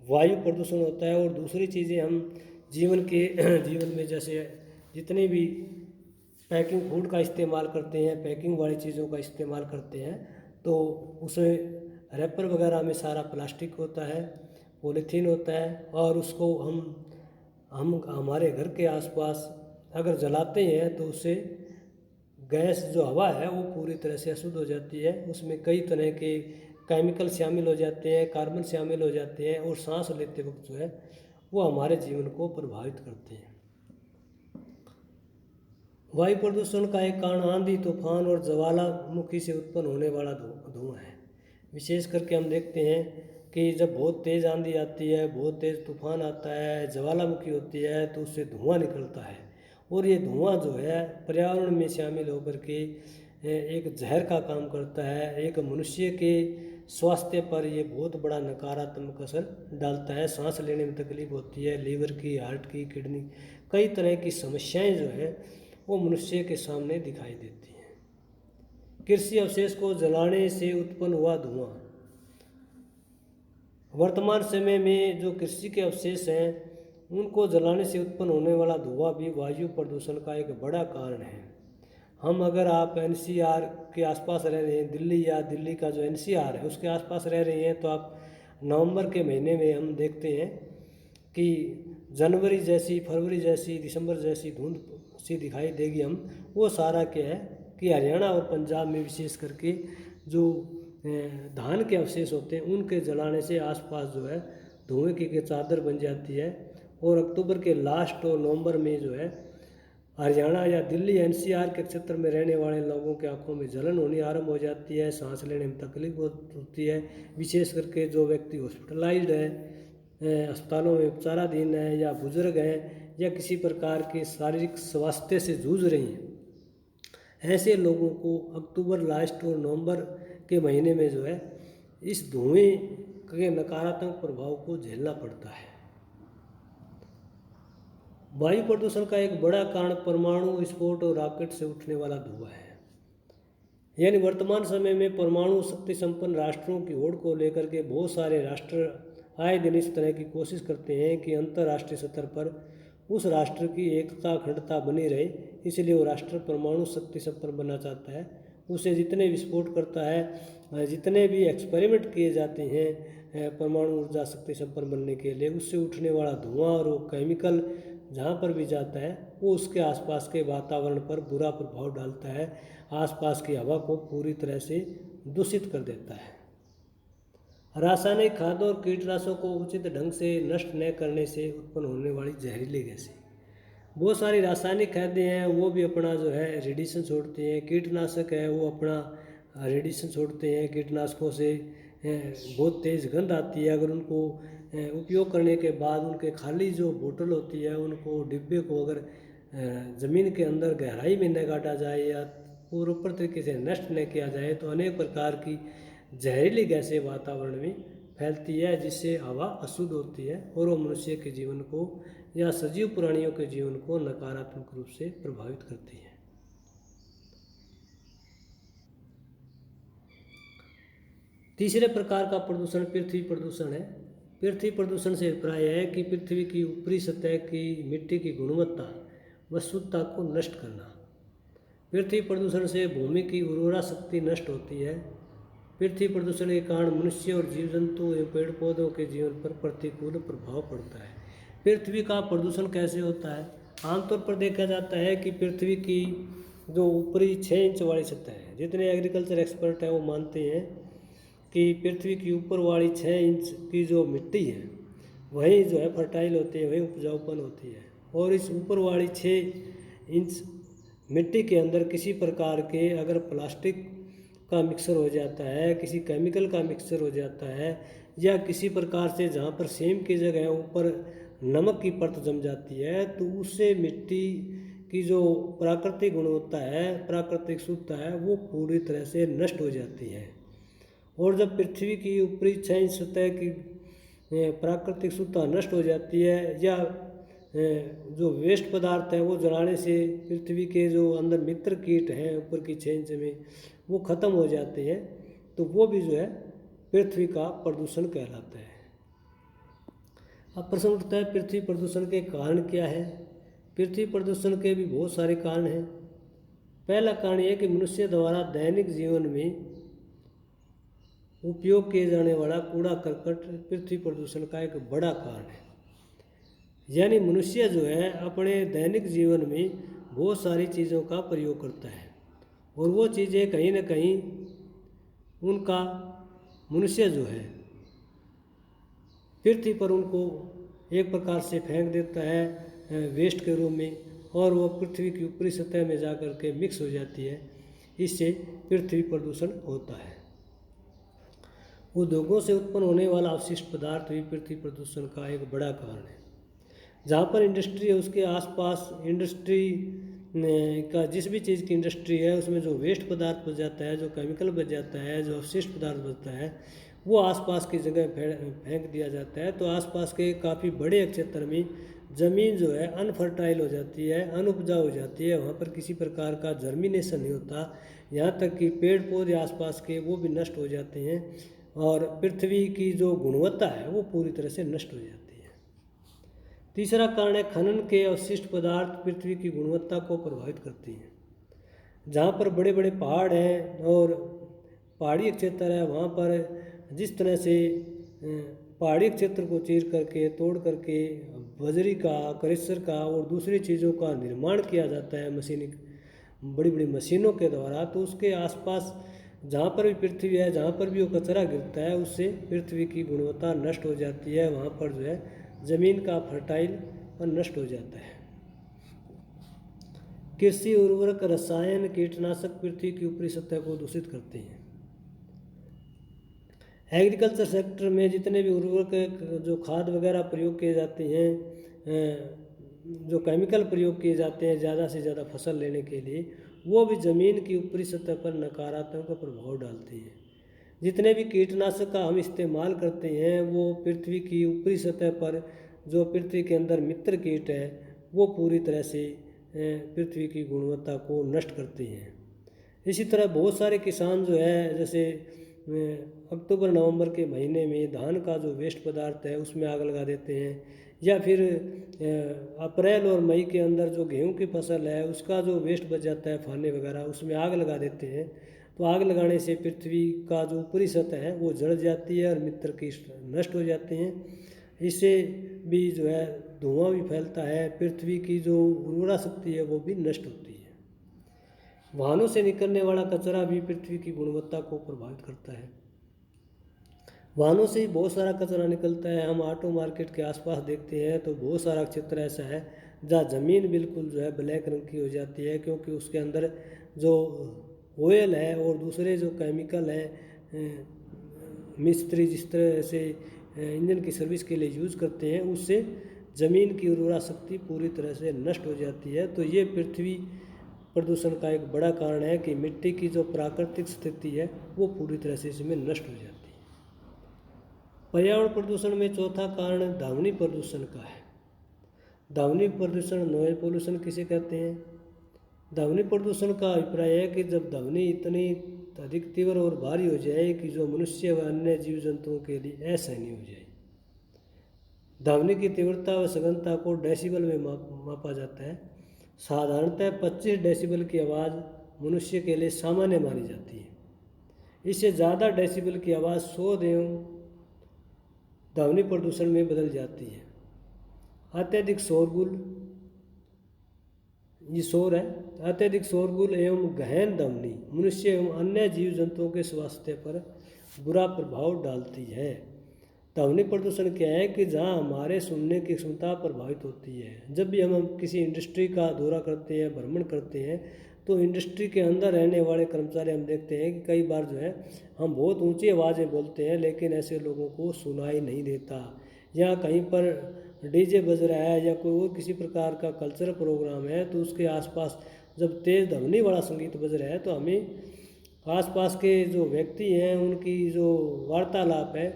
A: वायु प्रदूषण होता है। और दूसरी चीज़ें हम जीवन में जैसे जितने भी पैकिंग फूड का इस्तेमाल करते हैं, पैकिंग वाली चीज़ों का इस्तेमाल करते हैं, तो उसमें रैपर वगैरह में सारा प्लास्टिक होता है, पॉलीथीन होता है, और उसको हम हमारे घर के आसपास अगर जलाते हैं तो उससे गैस जो हवा है वो पूरी तरह से अशुद्ध हो जाती है। उसमें कई तरह के केमिकल शामिल हो जाते हैं, कार्बन शामिल हो जाते हैं, और सांस लेते वक्त जो है वो हमारे जीवन को प्रभावित करते हैं। वायु प्रदूषण का एक कारण आंधी, तूफान और ज्वालामुखी से उत्पन्न होने वाला धुआं है। विशेष करके हम देखते हैं कि जब बहुत तेज़ आंधी आती है, बहुत तेज़ तूफान आता है, ज्वालामुखी होती है, तो उससे धुआं निकलता है, और ये धुआं जो है पर्यावरण में शामिल होकर के एक जहर का काम करता है। एक मनुष्य के स्वास्थ्य पर ये बहुत बड़ा नकारात्मक असर डालता है। सांस लेने में तकलीफ होती है, लीवर की, हार्ट की, किडनी, कई तरह की समस्याएं जो है वो मनुष्य के सामने दिखाई देती हैं। कृषि अवशेष को जलाने से उत्पन्न हुआ धुआं। वर्तमान समय में जो कृषि के अवशेष हैं उनको जलाने से उत्पन्न होने वाला धुआं भी वायु प्रदूषण का एक बड़ा कारण है। अगर आप NCR के आसपास रह रहे हैं, दिल्ली या दिल्ली का जो NCR है उसके आसपास रह रहे हैं, तो आप नवंबर के महीने में हम देखते हैं कि जनवरी जैसी, फरवरी जैसी, दिसंबर जैसी धुंध सी दिखाई देगी। वो सारा क्या है कि हरियाणा और पंजाब में विशेष करके जो धान के अवशेष होते हैं उनके जलाने से आसपास जो है धुएं की चादर बन जाती है, और अक्टूबर के लास्ट और नवंबर में जो है हरियाणा या दिल्ली NCR के क्षेत्र में रहने वाले लोगों के आंखों में जलन होनी आरंभ हो जाती है, सांस लेने में तकलीफ होती है। विशेष करके जो व्यक्ति हॉस्पिटलाइज्ड है, अस्पतालों में उपचाराधीन है, या बुजुर्ग हैं, या किसी प्रकार के शारीरिक स्वास्थ्य से जूझ रही हैं, ऐसे लोगों को अक्टूबर लास्ट और नवंबर के महीने में जो है इस धुएं के नकारात्मक प्रभाव को झेलना पड़ता है। वायु प्रदूषण का एक बड़ा कारण परमाणु विस्फोट और रॉकेट से उठने वाला धुआं है। यानी वर्तमान समय में परमाणु शक्ति संपन्न राष्ट्रों की होड़ को लेकर के बहुत सारे राष्ट्र आए दिन इस तरह की कोशिश करते हैं कि अंतर्राष्ट्रीय स्तर पर उस राष्ट्र की एकता अखंडता बनी रहे, इसलिए वो राष्ट्र परमाणु शक्ति संपन्न बनना चाहता है। उसे जितने विस्फोट करता है, जितने भी एक्सपेरिमेंट किए जाते हैं परमाणु ऊर्जा शक्ति संपन्न बनने के लिए, उससे उठने वाला धुआं और वो केमिकल जहाँ पर भी जाता है वो उसके आसपास के वातावरण पर बुरा प्रभाव डालता है, आसपास की हवा को पूरी तरह से दूषित कर देता है। रासायनिक खादों और कीटनाशकों को उचित ढंग से नष्ट न करने से उत्पन्न होने वाली जहरीली गैसें। बहुत सारी रासायनिक खाद्य हैं वो भी अपना जो है रेडिएशन छोड़ते हैं, कीटनाशक है वो अपना रेडिएशन छोड़ते हैं। कीटनाशकों से बहुत तेज़ गंध आती है। अगर उनको उपयोग करने के बाद उनके खाली जो बोतल होती है, उनको डिब्बे को अगर ज़मीन के अंदर गहराई में न गाड़ा जाए या प्रॉपर तरीके से नष्ट न किया जाए तो अनेक प्रकार की जहरीली गैसें वातावरण में फैलती है, जिससे हवा अशुद्ध होती है और वो मनुष्य के जीवन को या सजीव प्राणियों के जीवन को नकारात्मक रूप से प्रभावित करती है। तीसरे प्रकार का प्रदूषण पृथ्वी प्रदूषण है। पृथ्वी प्रदूषण से अभिप्राय है कि पृथ्वी की ऊपरी सतह की मिट्टी की गुणवत्ता व शुद्धता को नष्ट करना। पृथ्वी प्रदूषण से भूमि की उर्वरा शक्ति नष्ट होती है। पृथ्वी प्रदूषण के कारण मनुष्य और जीव जंतु एवं पेड़ पौधों के जीवन पर प्रतिकूल प्रभाव पड़ता है। पृथ्वी का प्रदूषण कैसे होता है? आमतौर पर देखा जाता है कि पृथ्वी की जो ऊपरी 6 इंच वाली सतह है, जितने एग्रीकल्चर एक्सपर्ट हैं वो मानते हैं कि पृथ्वी की ऊपर वाली 6 इंच की जो मिट्टी है वही जो है फर्टाइल होती है, वही उपजाऊपन होती है। और इस ऊपर वाली 6 इंच मिट्टी के अंदर किसी प्रकार के अगर प्लास्टिक का मिक्सर हो जाता है, किसी केमिकल का मिक्सर हो जाता है, या किसी प्रकार से जहाँ पर सेम की जगह ऊपर नमक की परत जम जाती है, तो उससे मिट्टी की जो प्राकृतिक गुणवत्ता है, प्राकृतिक शुद्धता है, वो पूरी तरह से नष्ट हो जाती है। और जब पृथ्वी की ऊपरी 6 इंच सतह की प्राकृतिक शुद्धता नष्ट हो जाती है, या जो वेस्ट पदार्थ है वो जलाने से पृथ्वी के जो अंदर मित्र कीट हैं ऊपर की 6 इंच में वो ख़त्म हो जाते हैं, तो वो भी जो है पृथ्वी का प्रदूषण कहलाता है। अब प्रश्न उठता है पृथ्वी प्रदूषण के कारण क्या है? पृथ्वी प्रदूषण के भी बहुत सारे कारण हैं। पहला कारण यह कि मनुष्य द्वारा दैनिक जीवन में उपयोग किए जाने वाला कूड़ा करकट पृथ्वी प्रदूषण का एक बड़ा कारण है। यानी मनुष्य जो है अपने दैनिक जीवन में बहुत सारी चीज़ों का प्रयोग करता है, और वो चीज़ें कहीं ना कहीं उनका मनुष्य जो है पृथ्वी पर उनको एक प्रकार से फेंक देता है वेस्ट के रूप में, और वो पृथ्वी की ऊपरी सतह में जा कर के मिक्स हो जाती है। इससे पृथ्वी प्रदूषण होता है। उद्योगों से उत्पन्न होने वाला अवशिष्ट पदार्थ भी पृथ्वी प्रदूषण का एक बड़ा कारण है। जहाँ पर इंडस्ट्री है उसके आसपास इंडस्ट्री का जिस भी चीज़ की इंडस्ट्री है उसमें जो वेस्ट पदार्थ बच जाता है, जो केमिकल बच जाता है, जो अवशिष्ट पदार्थ बचता है, वो आसपास की जगह फेंक दिया जाता है। तो आसपास के काफ़ी बड़े क्षेत्र में ज़मीन जो है अनफर्टाइल हो जाती है, अनउपजाऊ हो जाती है। वहाँ पर किसी प्रकार का जर्मिनेशन नहीं होता, यहाँ तक कि पेड़ पौधे आसपास के वो भी नष्ट हो जाते हैं, और पृथ्वी की जो गुणवत्ता है वो पूरी तरह से नष्ट हो जाती है। तीसरा कारण है खनन के अवशिष्ट पदार्थ पृथ्वी की गुणवत्ता को प्रभावित करते हैं। जहाँ पर बड़े बड़े पहाड़ हैं और पहाड़ी क्षेत्र है, वहाँ पर जिस तरह से पहाड़ी क्षेत्र को चीर करके तोड़ करके बजरी का, क्रेशर का और दूसरी चीज़ों का निर्माण किया जाता है मशीनिक बड़ी बड़ी मशीनों के द्वारा, तो उसके आसपास जहाँ पर भी पृथ्वी है, जहाँ पर भी वो कचरा गिरता है, उससे पृथ्वी की गुणवत्ता नष्ट हो जाती है। वहाँ पर जो है ज़मीन का फर्टाइल और नष्ट हो जाता है। कृषि उर्वरक, रसायन, कीटनाशक पृथ्वी की ऊपरी सतह को दूषित करते हैं। एग्रीकल्चर सेक्टर में जितने भी उर्वरक, जो खाद वगैरह प्रयोग किए जाते हैं, जो केमिकल प्रयोग किए जाते हैं ज़्यादा से ज़्यादा फसल लेने के लिए, वो भी ज़मीन की ऊपरी सतह पर नकारात्मक प्रभाव डालते हैं। जितने भी कीटनाशक का हम इस्तेमाल करते हैं वो पृथ्वी की ऊपरी सतह पर जो पृथ्वी के अंदर मित्र कीट है वो पूरी तरह से पृथ्वी की गुणवत्ता को नष्ट करते हैं। इसी तरह बहुत सारे किसान जो है, जैसे अक्टूबर नवंबर के महीने में धान का जो वेस्ट पदार्थ है उसमें आग लगा देते हैं, या फिर अप्रैल और मई के अंदर जो गेहूं की फसल है उसका जो वेस्ट बच जाता है फाने वगैरह, उसमें आग लगा देते हैं। तो आग लगाने से पृथ्वी का जो ऊपरी सतह है वो जल जाती है और मित्र कीट नष्ट हो जाते हैं। इससे भी जो है धुआं भी फैलता है, पृथ्वी की जो उर्वरा शक्ति है वो भी नष्ट होती है। वाहनों से निकलने वाला कचरा भी पृथ्वी की गुणवत्ता को प्रभावित करता है। वाहनों से ही बहुत सारा कचरा निकलता है। हम ऑटो मार्केट के आसपास देखते हैं तो बहुत सारा क्षेत्र ऐसा है जहाँ ज़मीन बिल्कुल जो है ब्लैक रंग की हो जाती है, क्योंकि उसके अंदर जो ऑयल है और दूसरे जो केमिकल हैं मिस्त्री जिस तरह से इंजन की सर्विस के लिए यूज़ करते हैं, उससे ज़मीन की उर्वरा शक्ति पूरी तरह से नष्ट हो जाती है। तो ये पृथ्वी प्रदूषण का एक बड़ा कारण है कि मिट्टी की जो प्राकृतिक स्थिति है वो पूरी तरह से इसमें नष्ट हो जाती है। पर्यावरण प्रदूषण में चौथा कारण ध्वनि प्रदूषण का है। ध्वनि प्रदूषण, नॉइज पोल्यूशन किसे कहते हैं? ध्वनि प्रदूषण का अभिप्राय है कि जब ध्वनि इतनी अधिक तीव्र और भारी हो जाए कि जो मनुष्य व अन्य जीव जंतुओं के लिए असहनीय हो जाए। ध्वनि की तीव्रता व सघनता को डेसिबल में मापा जाता है। साधारणतः 25 डेसिबल की आवाज़ मनुष्य के लिए सामान्य मानी जाती है। इससे ज़्यादा डेसिबल की आवाज़ शोर एवं ध्वनि प्रदूषण में बदल जाती है। अत्यधिक शोरगुल, ये शोर है। अत्यधिक शोरगुल एवं गहन ध्वनि मनुष्य एवं अन्य जीव जंतुओं के स्वास्थ्य पर बुरा प्रभाव डालती है। ध्वनि प्रदूषण क्या है कि जहाँ हमारे सुनने की क्षमता प्रभावित होती है। जब भी हम किसी इंडस्ट्री का दौरा करते हैं, भ्रमण करते हैं, तो इंडस्ट्री के अंदर रहने वाले कर्मचारी हम देखते हैं कि कई बार जो है हम बहुत ऊंची आवाज़ें बोलते हैं, लेकिन ऐसे लोगों को सुनाई नहीं देता। या कहीं पर डीजे बज रहा है या कोई और किसी प्रकार का कल्चरल प्रोग्राम है, तो उसके आसपास जब तेज़ ध्वनि वाला संगीत बज रहा है तो हमें आसपास के जो व्यक्ति हैं उनकी जो वार्तालाप है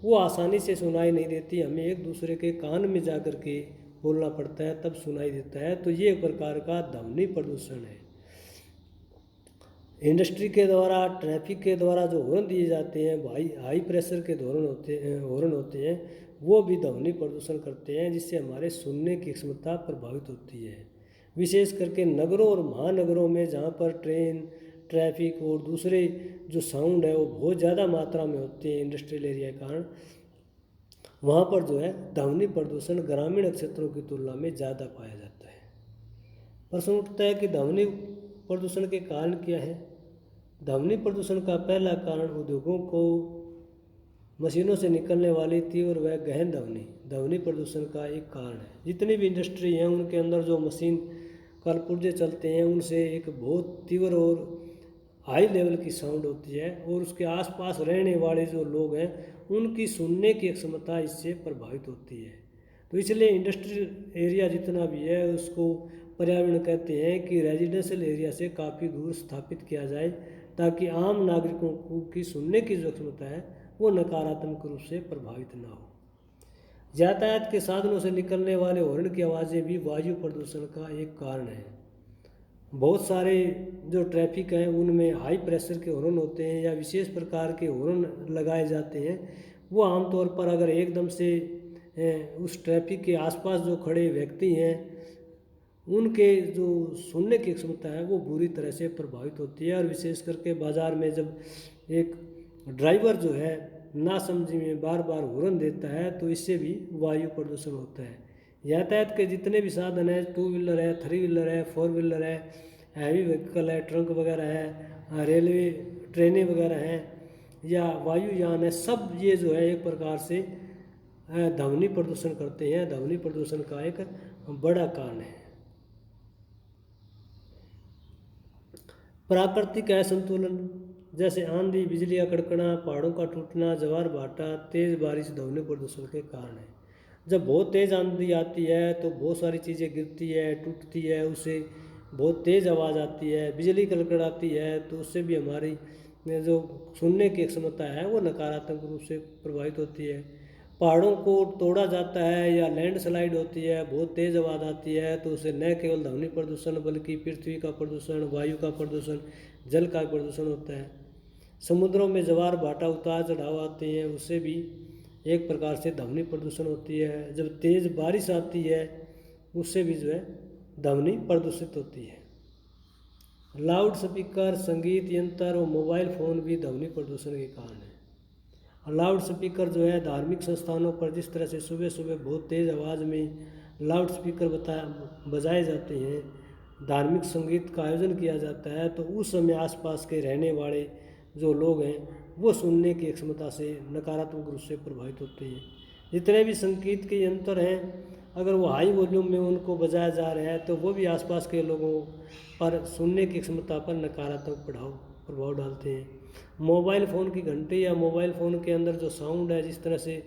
A: वो आसानी से सुनाई नहीं देती। हमें एक दूसरे के कान में जा कर के बोलना पड़ता है, तब सुनाई देता है। तो ये एक प्रकार का ध्वनि प्रदूषण है। इंडस्ट्री के द्वारा, ट्रैफिक के द्वारा जो हॉर्न दिए जाते हैं, हाई प्रेशर के हॉर्न होते हैं, वो भी ध्वनि प्रदूषण करते हैं, जिससे हमारे सुनने की क्षमता प्रभावित होती है। विशेष करके नगरों और महानगरों में जहाँ पर ट्रेन, ट्रैफिक और दूसरे जो साउंड है वो बहुत ज़्यादा मात्रा में होते हैं इंडस्ट्रियल एरिया के कारण, वहाँ पर जो है ध्वनि प्रदूषण ग्रामीण क्षेत्रों की तुलना में ज़्यादा पाया जाता है। प्रश्न उठता है कि ध्वनि प्रदूषण के कारण क्या है। ध्वनि प्रदूषण का पहला कारण उद्योगों को मशीनों से निकलने वाली तीव्र व गहन ध्वनि प्रदूषण का एक कारण है। जितनी भी इंडस्ट्री हैं उनके अंदर जो मशीन कलपुर्जे चलते हैं, उनसे एक बहुत तीव्र और हाई लेवल की साउंड होती है, और उसके आसपास रहने वाले जो लोग हैं उनकी सुनने की क्षमता इससे प्रभावित होती है। तो इसलिए इंडस्ट्रियल एरिया जितना भी है उसको पर्यावरण कहते हैं कि रेजिडेंशियल एरिया से काफ़ी दूर स्थापित किया जाए, ताकि आम नागरिकों की सुनने की जो क्षमता है वो नकारात्मक रूप से प्रभावित ना हो। यातायात के साधनों से निकलने वाले हॉर्न की आवाज़ें भी वायु प्रदूषण का एक कारण है। बहुत सारे जो ट्रैफिक हैं उनमें हाई प्रेशर के हॉर्न होते हैं या विशेष प्रकार के हॉर्न लगाए जाते हैं। वो आमतौर पर अगर एकदम से उस ट्रैफिक के आसपास जो खड़े व्यक्ति हैं उनके जो सुनने की क्षमता है वो बुरी तरह से प्रभावित होती है। और विशेष करके बाज़ार में जब एक ड्राइवर जो है नासमझी में बार बार हॉर्न देता है तो इससे भी वायु प्रदूषण होता है। यातायात के जितने भी साधन हैं, 2 व्हीलर है, 3 व्हीलर है, 4 व्हीलर है, हैवी व्हीकल है, ट्रक वगैरह है, रेलवे ट्रेनें वगैरह हैं या वायुयान है, सब ये जो है एक प्रकार से ध्वनि प्रदूषण करते हैं। ध्वनि प्रदूषण का एक बड़ा कारण है। प्राकृतिक असंतुलन जैसे आंधी, बिजली का कड़कना, पहाड़ों का टूटना, ज्वार भाटा, तेज़ बारिश ध्वनि प्रदूषण के कारण है। जब बहुत तेज़ आंधी आती है तो बहुत सारी चीज़ें गिरती है, टूटती है, उससे बहुत तेज़ आवाज़ आती है। बिजली कड़कड़ाती है तो उससे भी हमारी जो सुनने की क्षमता है वो नकारात्मक रूप से प्रभावित होती है। पहाड़ों को तोड़ा जाता है या लैंडस्लाइड होती है, बहुत तेज़ आवाज़ आती है, तो उससे न केवल ध्वनि प्रदूषण बल्कि पृथ्वी का प्रदूषण, वायु का प्रदूषण, जल का प्रदूषण होता है। समुद्रों में ज्वार भाटा, उतार चढ़ाव आते हैं, उससे भी एक प्रकार से ध्वनि प्रदूषण होती है। जब तेज़ बारिश आती है उससे भी जो है ध्वनि प्रदूषित होती है। लाउड स्पीकर, संगीत यंत्र और मोबाइल फ़ोन भी ध्वनि प्रदूषण के कारण है। लाउड स्पीकर जो है धार्मिक संस्थानों पर जिस तरह से सुबह सुबह बहुत तेज़ आवाज़ में लाउड स्पीकर बजाए जाते हैं, धार्मिक संगीत का आयोजन किया जाता है, तो उस समय आसपास के रहने वाले जो लोग हैं वो सुनने की क्षमता से नकारात्मक रूप से प्रभावित होते हैं। जितने भी संगीत के यंत्र हैं अगर वो हाई वॉल्यूम में उनको बजाया जा रहा है तो वो भी आसपास के लोगों पर सुनने की क्षमता पर नकारात्मक प्रभाव डालते हैं। मोबाइल फ़ोन की घंटी या मोबाइल फ़ोन के अंदर जो साउंड है, जिस तरह से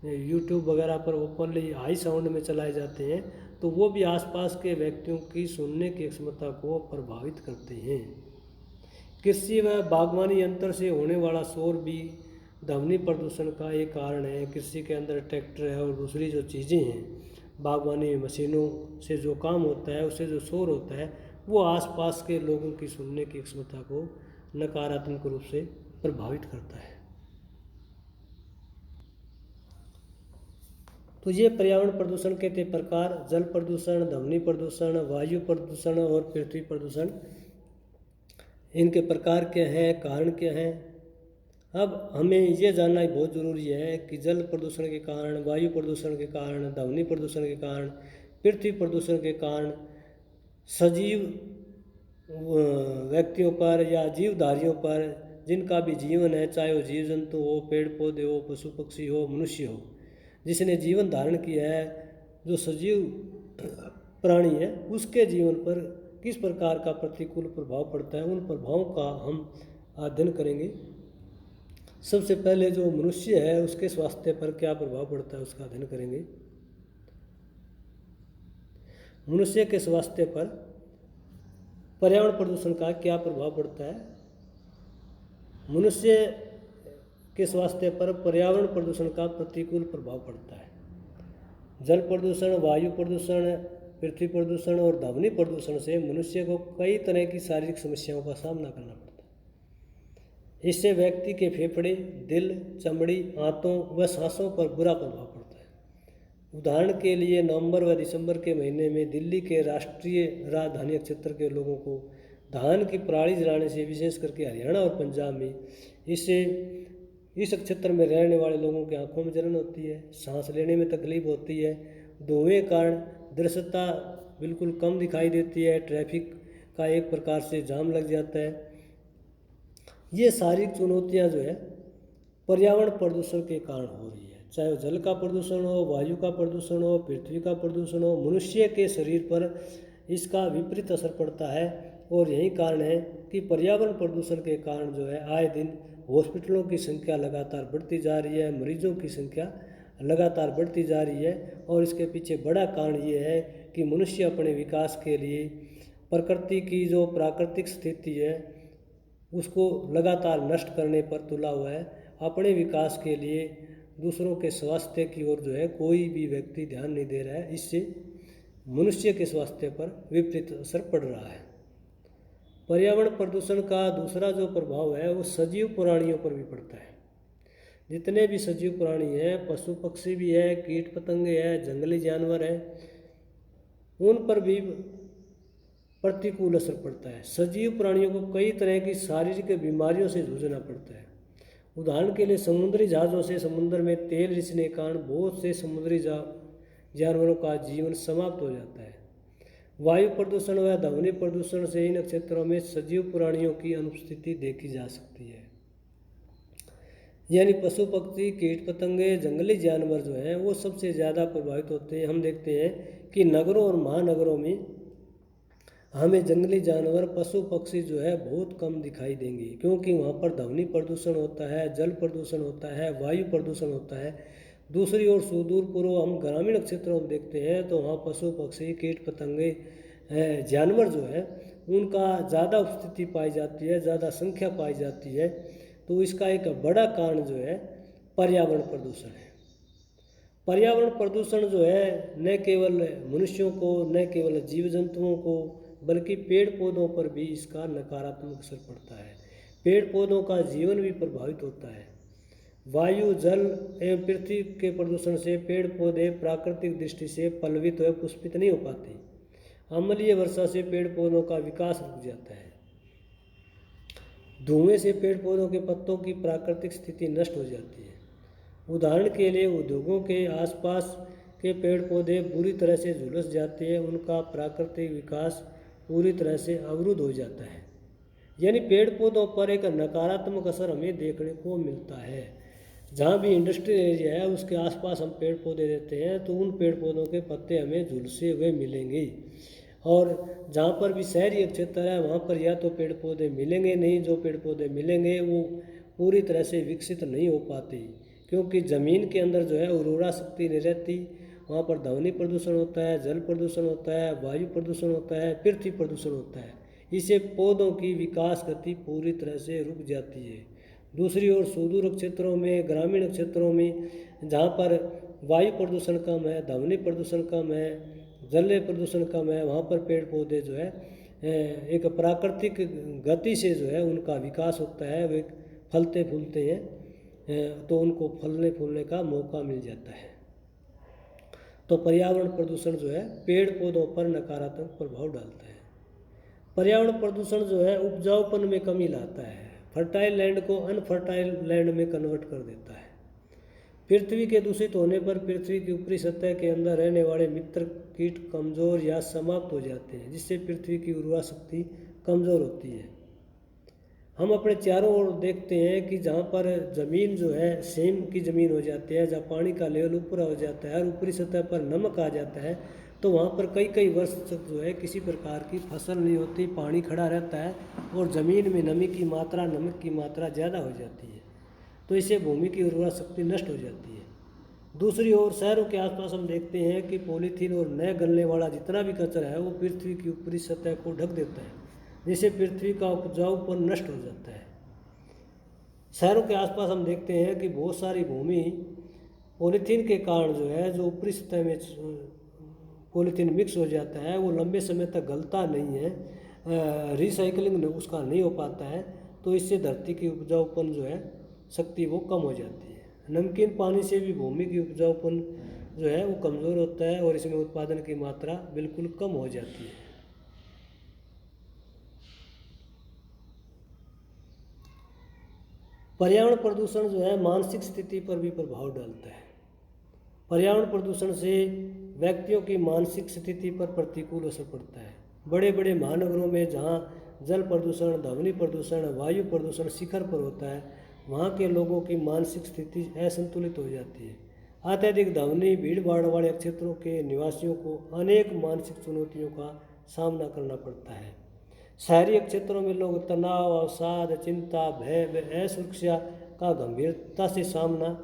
A: यूट्यूब वगैरह पर ओपनली हाई साउंड में चलाए जाते हैं, तो वो भी आसपास के व्यक्तियों की सुनने की क्षमता को प्रभावित करते हैं। कृषि व बागवानी यंत्र से होने वाला शोर भी ध्वनि प्रदूषण का एक कारण है। कृषि के अंदर ट्रैक्टर है और दूसरी जो चीज़ें हैं, बागवानी मशीनों से जो काम होता है, उससे जो शोर होता है, वो आसपास के लोगों की सुनने की क्षमता को नकारात्मक रूप से प्रभावित करता है। तो ये पर्यावरण प्रदूषण के 3 प्रकार: जल प्रदूषण, ध्वनि प्रदूषण, वायु प्रदूषण और पृथ्वी प्रदूषण। इनके प्रकार क्या हैं, कारण क्या हैं, अब हमें ये जानना बहुत ज़रूरी है कि जल प्रदूषण के कारण, वायु प्रदूषण के कारण, ध्वनि प्रदूषण के कारण, पृथ्वी प्रदूषण के कारण सजीव व्यक्तियों पर या जीवधारियों पर जिनका भी जीवन है, चाहे वो जीव जंतु हो, पेड़ पौधे हो, पशु पक्षी हो, मनुष्य हो, जिसने जीवन धारण किया है, जो सजीव प्राणी है, उसके जीवन पर किस प्रकार का प्रतिकूल प्रभाव पड़ता है, उन प्रभावों का हम अध्ययन करेंगे। सबसे पहले जो मनुष्य है उसके स्वास्थ्य पर क्या प्रभाव पड़ता है उसका अध्ययन करेंगे। मनुष्य के स्वास्थ्य पर पर्यावरण प्रदूषण का क्या प्रभाव पड़ता है। मनुष्य के स्वास्थ्य पर पर्यावरण प्रदूषण का प्रतिकूल प्रभाव पड़ता है। जल प्रदूषण, वायु प्रदूषण, पृथ्वी प्रदूषण और ध्वनि प्रदूषण से मनुष्य को कई तरह की शारीरिक समस्याओं का सामना करना पड़ता है। इससे व्यक्ति के फेफड़े, दिल, चमड़ी, आंतों व सांसों पर बुरा प्रभाव पड़ता है। उदाहरण के लिए नवंबर व दिसंबर के महीने में दिल्ली के राष्ट्रीय राजधानी क्षेत्र के लोगों को धान की पराली जलाने से, विशेष करके हरियाणा और पंजाब में, इससे इस क्षेत्र में रहने वाले लोगों की आंखों में जलन होती है, सांस लेने में तकलीफ होती है, धुएं कारण दृश्यता बिल्कुल कम दिखाई देती है, ट्रैफिक का एक प्रकार से जाम लग जाता है। ये सारी चुनौतियां जो है पर्यावरण प्रदूषण के कारण हो रही है, चाहे वो जल का प्रदूषण हो, वायु का प्रदूषण हो, पृथ्वी का प्रदूषण हो। मनुष्य के शरीर पर इसका विपरीत असर पड़ता है और यही कारण है कि पर्यावरण प्रदूषण के कारण जो है आए दिन हॉस्पिटलों की संख्या लगातार बढ़ती जा रही है, मरीजों की संख्या लगातार बढ़ती जा रही है। और इसके पीछे बड़ा कारण ये है कि मनुष्य अपने विकास के लिए प्रकृति की जो प्राकृतिक स्थिति है उसको लगातार नष्ट करने पर तुला हुआ है। अपने विकास के लिए दूसरों के स्वास्थ्य की ओर जो है कोई भी व्यक्ति ध्यान नहीं दे रहा है। इससे मनुष्य के स्वास्थ्य पर विपरीत असर पड़ रहा है। पर्यावरण प्रदूषण का दूसरा जो प्रभाव है वो सजीव प्राणियों पर भी पड़ता है। जितने भी सजीव प्राणी हैं, पशु पक्षी भी है, कीट पतंगे हैं, जंगली जानवर हैं, उन पर भी प्रतिकूल असर पड़ता है। सजीव प्राणियों को कई तरह की शारीरिक बीमारियों से जूझना पड़ता है। उदाहरण के लिए समुद्री जहाज़ों से समुद्र में तेल रिसने के कारण बहुत से समुद्री जानवरों का जीवन समाप्त हो जाता है। वायु प्रदूषण व ध्वनि प्रदूषण से इन क्षेत्रों में सजीव प्राणियों की अनुपस्थिति देखी जा सकती है। यानी पशु पक्षी, कीट पतंगे, जंगली जानवर जो हैं वो सबसे ज़्यादा प्रभावित होते हैं। हम देखते हैं कि नगरों और महानगरों में हमें जंगली जानवर, पशु पक्षी जो है बहुत कम दिखाई देंगे, क्योंकि वहाँ पर ध्वनि प्रदूषण होता है, जल प्रदूषण होता है, वायु प्रदूषण होता है। दूसरी ओर सुदूर पूर्व हम ग्रामीण क्षेत्रों में देखते हैं तो वहाँ पशु पक्षी, कीट पतंगे, जानवर जो है उनका ज़्यादा उपस्थिति पाई जाती है, ज़्यादा संख्या पाई जाती है। तो इसका एक बड़ा कारण जो है पर्यावरण प्रदूषण है। पर्यावरण प्रदूषण जो है न केवल मनुष्यों को, न केवल जीव जंतुओं को, बल्कि पेड़ पौधों पर भी इसका नकारात्मक असर पड़ता है। पेड़ पौधों का जीवन भी प्रभावित होता है। वायु, जल एवं पृथ्वी के प्रदूषण से पेड़ पौधे प्राकृतिक दृष्टि से पल्लवित व पुष्पित नहीं हो पाते। अम्लीय वर्षा से पेड़ पौधों का विकास रुक जाता है। धुएं से पेड़ पौधों के पत्तों की प्राकृतिक स्थिति नष्ट हो जाती है। उदाहरण के लिए उद्योगों के आसपास के पेड़ पौधे बुरी तरह से झुलस जाते हैं, उनका प्राकृतिक विकास पूरी तरह से अवरुद्ध हो जाता है। यानी पेड़ पौधों पर एक नकारात्मक असर हमें देखने को मिलता है। जहाँ भी इंडस्ट्रियल एरिया है उसके आसपास हम पेड़ पौधे देते हैं तो उन पेड़ पौधों के पत्ते हमें झुलसे हुए मिलेंगे। और जहाँ पर भी शहरी क्षेत्र है वहाँ पर या तो पेड़ पौधे मिलेंगे नहीं, जो पेड़ पौधे मिलेंगे वो पूरी तरह से विकसित नहीं हो पाते, क्योंकि ज़मीन के अंदर जो है उर्वरा शक्ति नहीं रहती। वहाँ पर ध्वनि प्रदूषण होता है, जल प्रदूषण होता है, वायु प्रदूषण होता है, पृथ्वी प्रदूषण होता है। इससे पौधों की विकास गति पूरी तरह से रुक जाती है। दूसरी ओर सुदूर क्षेत्रों में, ग्रामीण क्षेत्रों में जहाँ पर वायु प्रदूषण कम है, ध्वनि प्रदूषण कम है, जल प्रदूषण कम है, वहाँ पर पेड़ पौधे जो है एक प्राकृतिक गति से जो है उनका विकास होता है, वे फलते फूलते हैं तो उनको फलने फूलने का मौका मिल जाता है। तो पर्यावरण प्रदूषण जो है पेड़ पौधों पर नकारात्मक प्रभाव डालता है। पर्यावरण प्रदूषण जो है उपजाऊपन में कमी लाता है। फर्टाइल लैंड को अनफर्टाइल लैंड में कन्वर्ट कर देता है। पृथ्वी के दूषित होने पर पृथ्वी की ऊपरी सतह के अंदर रहने वाले मित्र कीट कमज़ोर या समाप्त हो जाते हैं, जिससे पृथ्वी की उर्वरा शक्ति कमज़ोर होती है। हम अपने चारों ओर देखते हैं कि जहाँ पर ज़मीन जो है सेम की ज़मीन हो जाती है, जहाँ पानी का लेवल ऊपर हो जाता है और ऊपरी सतह पर नमक आ जाता है, तो वहाँ पर कई कई वर्ष तक जो है किसी प्रकार की फसल नहीं होती, पानी खड़ा रहता है और ज़मीन में नमी की मात्रा, नमक की मात्रा ज़्यादा हो जाती है, तो इससे भूमि की उर्वरा शक्ति नष्ट हो जाती है। दूसरी ओर शहरों के आसपास हम देखते हैं कि पॉलीथीन और न गलने वाला जितना भी कचरा है वो पृथ्वी की ऊपरी सतह को ढक देता है, जिससे पृथ्वी का उपजाऊपन नष्ट हो जाता है। शहरों के आसपास हम देखते हैं कि बहुत सारी भूमि पॉलीथीन के कारण जो है, जो ऊपरी सतह में पॉलीथीन मिक्स हो जाता है, वो लंबे समय तक गलता नहीं है, रिसाइकलिंग उसका नहीं हो पाता है, तो इससे धरती की उपजाऊपन जो है शक्ति वो कम हो जाती है। नमकीन पानी से भी भूमि की उपजाऊपन जो है वो कमज़ोर होता है और इसमें उत्पादन की मात्रा बिल्कुल कम हो जाती है। पर्यावरण प्रदूषण जो है मानसिक स्थिति पर भी प्रभाव डालता है। पर्यावरण प्रदूषण से व्यक्तियों की मानसिक स्थिति पर प्रतिकूल असर पड़ता है। बड़े बड़े महानगरों में जहाँ जल प्रदूषण, ध्वनि प्रदूषण, वायु प्रदूषण शिखर पर होता है, वहाँ के लोगों की मानसिक स्थिति असंतुलित हो जाती है। अत्यधिक ध्वनि, भीड़ भाड़ वाले क्षेत्रों के निवासियों को अनेक मानसिक चुनौतियों का सामना करना पड़ता है। शहरी क्षेत्रों में लोग तनाव, अवसाद, चिंता, भय व असुरक्षा का गंभीरता से सामना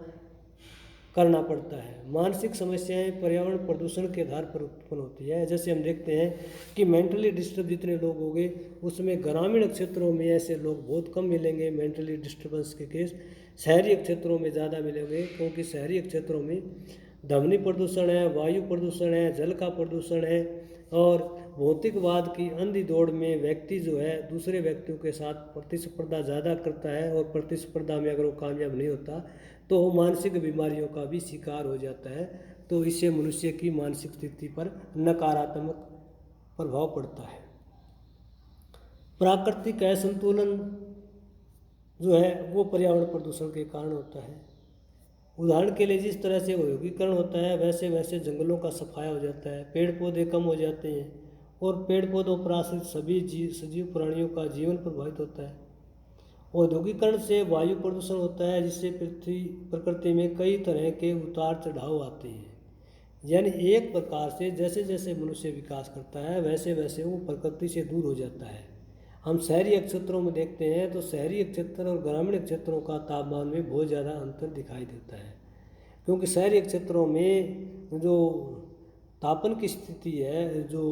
A: करना पड़ता है। मानसिक समस्याएं पर्यावरण प्रदूषण के आधार पर उत्पन्न होती है। जैसे हम देखते हैं कि मेंटली डिस्टर्ब जितने लोग होंगे, उसमें ग्रामीण क्षेत्रों में ऐसे लोग बहुत कम मिलेंगे। मेंटली डिस्टर्बेंस के केस शहरी क्षेत्रों में ज़्यादा मिलेंगे, क्योंकि शहरी क्षेत्रों में ध्वनि प्रदूषण है, वायु प्रदूषण है, जल का प्रदूषण है और भौतिकवाद की अंधी दौड़ में व्यक्ति जो है दूसरे व्यक्तियों के साथ प्रतिस्पर्धा ज़्यादा करता है और प्रतिस्पर्धा में अगर वो कामयाब नहीं होता तो वो मानसिक बीमारियों का भी शिकार हो जाता है। तो इससे मनुष्य की मानसिक स्थिति पर नकारात्मक प्रभाव पड़ता है। प्राकृतिक असंतुलन जो है वो पर्यावरण प्रदूषण के कारण होता है। उदाहरण के लिए जिस तरह से औद्योगिकरण होता है वैसे वैसे जंगलों का सफाया हो जाता है, पेड़ पौधे कम हो जाते हैं और पेड़ पौधों पर आश्रित सभी सजीव प्राणियों का जीवन प्रभावित होता है। औद्योगिकरण से वायु प्रदूषण होता है, जिससे प्रकृति में कई तरह के उतार चढ़ाव आते हैं। यानी एक प्रकार से जैसे जैसे मनुष्य विकास करता है वैसे वैसे वो प्रकृति से दूर हो जाता है। हम शहरी क्षेत्रों में देखते हैं तो शहरी क्षेत्र और ग्रामीण क्षेत्रों का तापमान में बहुत ज़्यादा अंतर दिखाई देता है, क्योंकि शहरी क्षेत्रों में जो तापन की स्थिति है, जो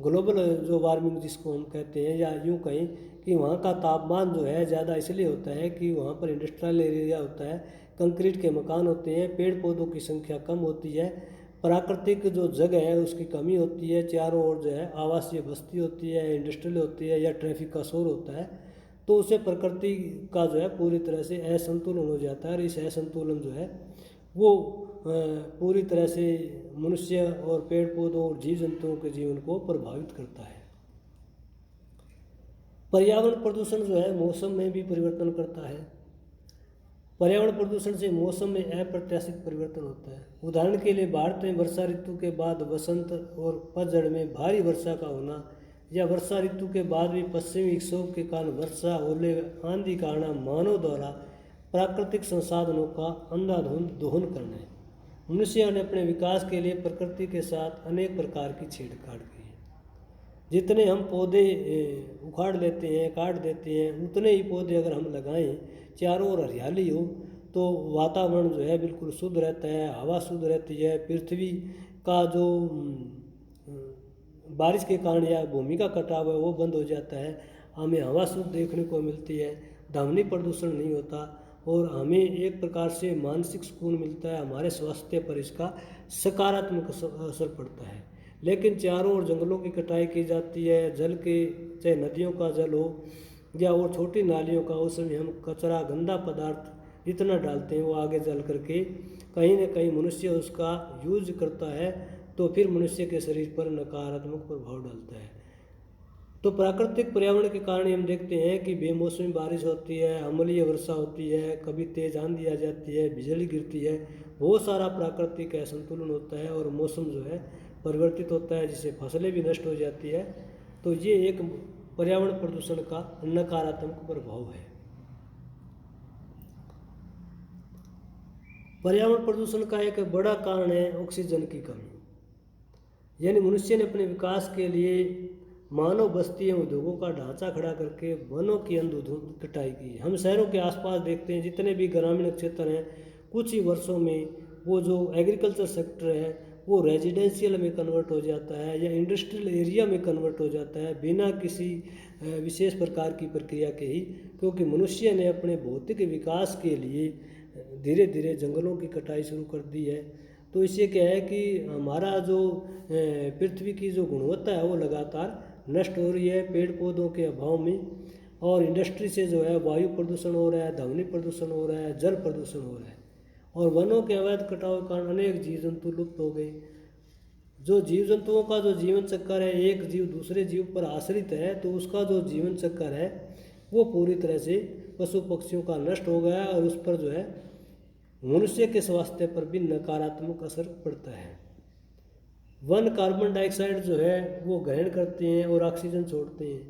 A: ग्लोबल जो वार्मिंग जिसको हम कहते हैं, या यूँ कहें कि वहाँ का तापमान जो है ज़्यादा इसलिए होता है कि वहाँ पर इंडस्ट्रियल एरिया होता है, कंक्रीट के मकान होते हैं, पेड़ पौधों की संख्या कम होती है, प्राकृतिक जो जगह है उसकी कमी होती है, चारों ओर जो है आवासीय बस्ती होती है, इंडस्ट्रियल होती है या ट्रैफिक का शोर होता है, तो उससे प्रकृति का जो है पूरी तरह से असंतुलन हो जाता है और इस असंतुलन जो है वो पूरी तरह से मनुष्य और पेड़ पौधों और जीव जंतुओं के जीवन को प्रभावित करता है। पर्यावरण प्रदूषण जो है मौसम में भी परिवर्तन करता है। पर्यावरण प्रदूषण से मौसम में अप्रत्याशित परिवर्तन होता है। उदाहरण के लिए भारत में वर्षा ऋतु के बाद वसंत और पतझड़ में भारी वर्षा का होना, या वर्षा ऋतु के बाद भी पश्चिमी विक्षोभ के कारण वर्षा, ओले, आंधी का आना मानव द्वारा प्राकृतिक संसाधनों का अंधाधुंध दोहन करना है। मनुष्य ने अपने विकास के लिए प्रकृति के साथ अनेक प्रकार की छेड़छाड़ की है। जितने हम पौधे उखाड़ लेते हैं, काट देते हैं, उतने ही पौधे अगर हम लगाएं, चारों ओर हरियाली हो, तो वातावरण जो है बिल्कुल शुद्ध रहता है, हवा शुद्ध रहती है, पृथ्वी का जो बारिश के कारण या भूमि का कटाव है वो बंद हो जाता है, हमें हवा शुद्ध देखने को मिलती है, ध्वनि प्रदूषण नहीं होता और हमें एक प्रकार से मानसिक सुकून मिलता है, हमारे स्वास्थ्य पर इसका सकारात्मक असर पड़ता है। लेकिन चारों ओर जंगलों की कटाई की जाती है, जल के चाहे नदियों का जल हो या और छोटी नालियों का, उसमें हम कचरा, गंदा पदार्थ जितना डालते हैं वो आगे जल करके कहीं न कहीं मनुष्य उसका यूज करता है, तो फिर मनुष्य के शरीर पर नकारात्मक प्रभाव डालता है। तो प्राकृतिक पर्यावरण के कारण हम देखते हैं कि बेमौसमी बारिश होती है, अम्लीय वर्षा होती है, कभी तेज आंधी आ जाती है, बिजली गिरती है, बहुत सारा प्राकृतिक असंतुलन होता है और मौसम जो है परिवर्तित होता है, जिससे फसलें भी नष्ट हो जाती है। तो ये एक पर्यावरण प्रदूषण का नकारात्मक प्रभाव है। पर्यावरण प्रदूषण का एक बड़ा कारण है ऑक्सीजन की कमी। यानी मनुष्य ने अपने विकास के लिए मानव बस्ती एवं उद्योगों का ढांचा खड़ा करके वनों की अंधाधुंध कटाई की। हम शहरों के आसपास देखते हैं जितने भी ग्रामीण क्षेत्र हैं, कुछ ही वर्षों में वो जो एग्रीकल्चर सेक्टर है वो रेजिडेंशियल में कन्वर्ट हो जाता है या इंडस्ट्रियल एरिया में कन्वर्ट हो जाता है, बिना किसी विशेष प्रकार की प्रक्रिया के ही, क्योंकि मनुष्य ने अपने भौतिक विकास के लिए धीरे धीरे जंगलों की कटाई शुरू कर दी है। तो इससे क्या है कि हमारा जो पृथ्वी की जो गुणवत्ता है वो लगातार नष्ट हो रही है पेड़ पौधों के अभाव में, और इंडस्ट्री से जो है वायु प्रदूषण हो रहा है, ध्वनि प्रदूषण हो रहा है, जल प्रदूषण हो रहा है, और वनों के अवैध कटाव के कारण अनेक जीव जंतु लुप्त हो गए। जो जीव जंतुओं का जो जीवन चक्र है, एक जीव दूसरे जीव पर आश्रित है, तो उसका जो जीवन चक्र है वो पूरी तरह से पशु पक्षियों का नष्ट हो गया है, और उस पर जो है मनुष्य के स्वास्थ्य पर भी नकारात्मक असर पड़ता है। वन कार्बन डाइऑक्साइड जो है वो ग्रहण करते हैं और ऑक्सीजन छोड़ते हैं,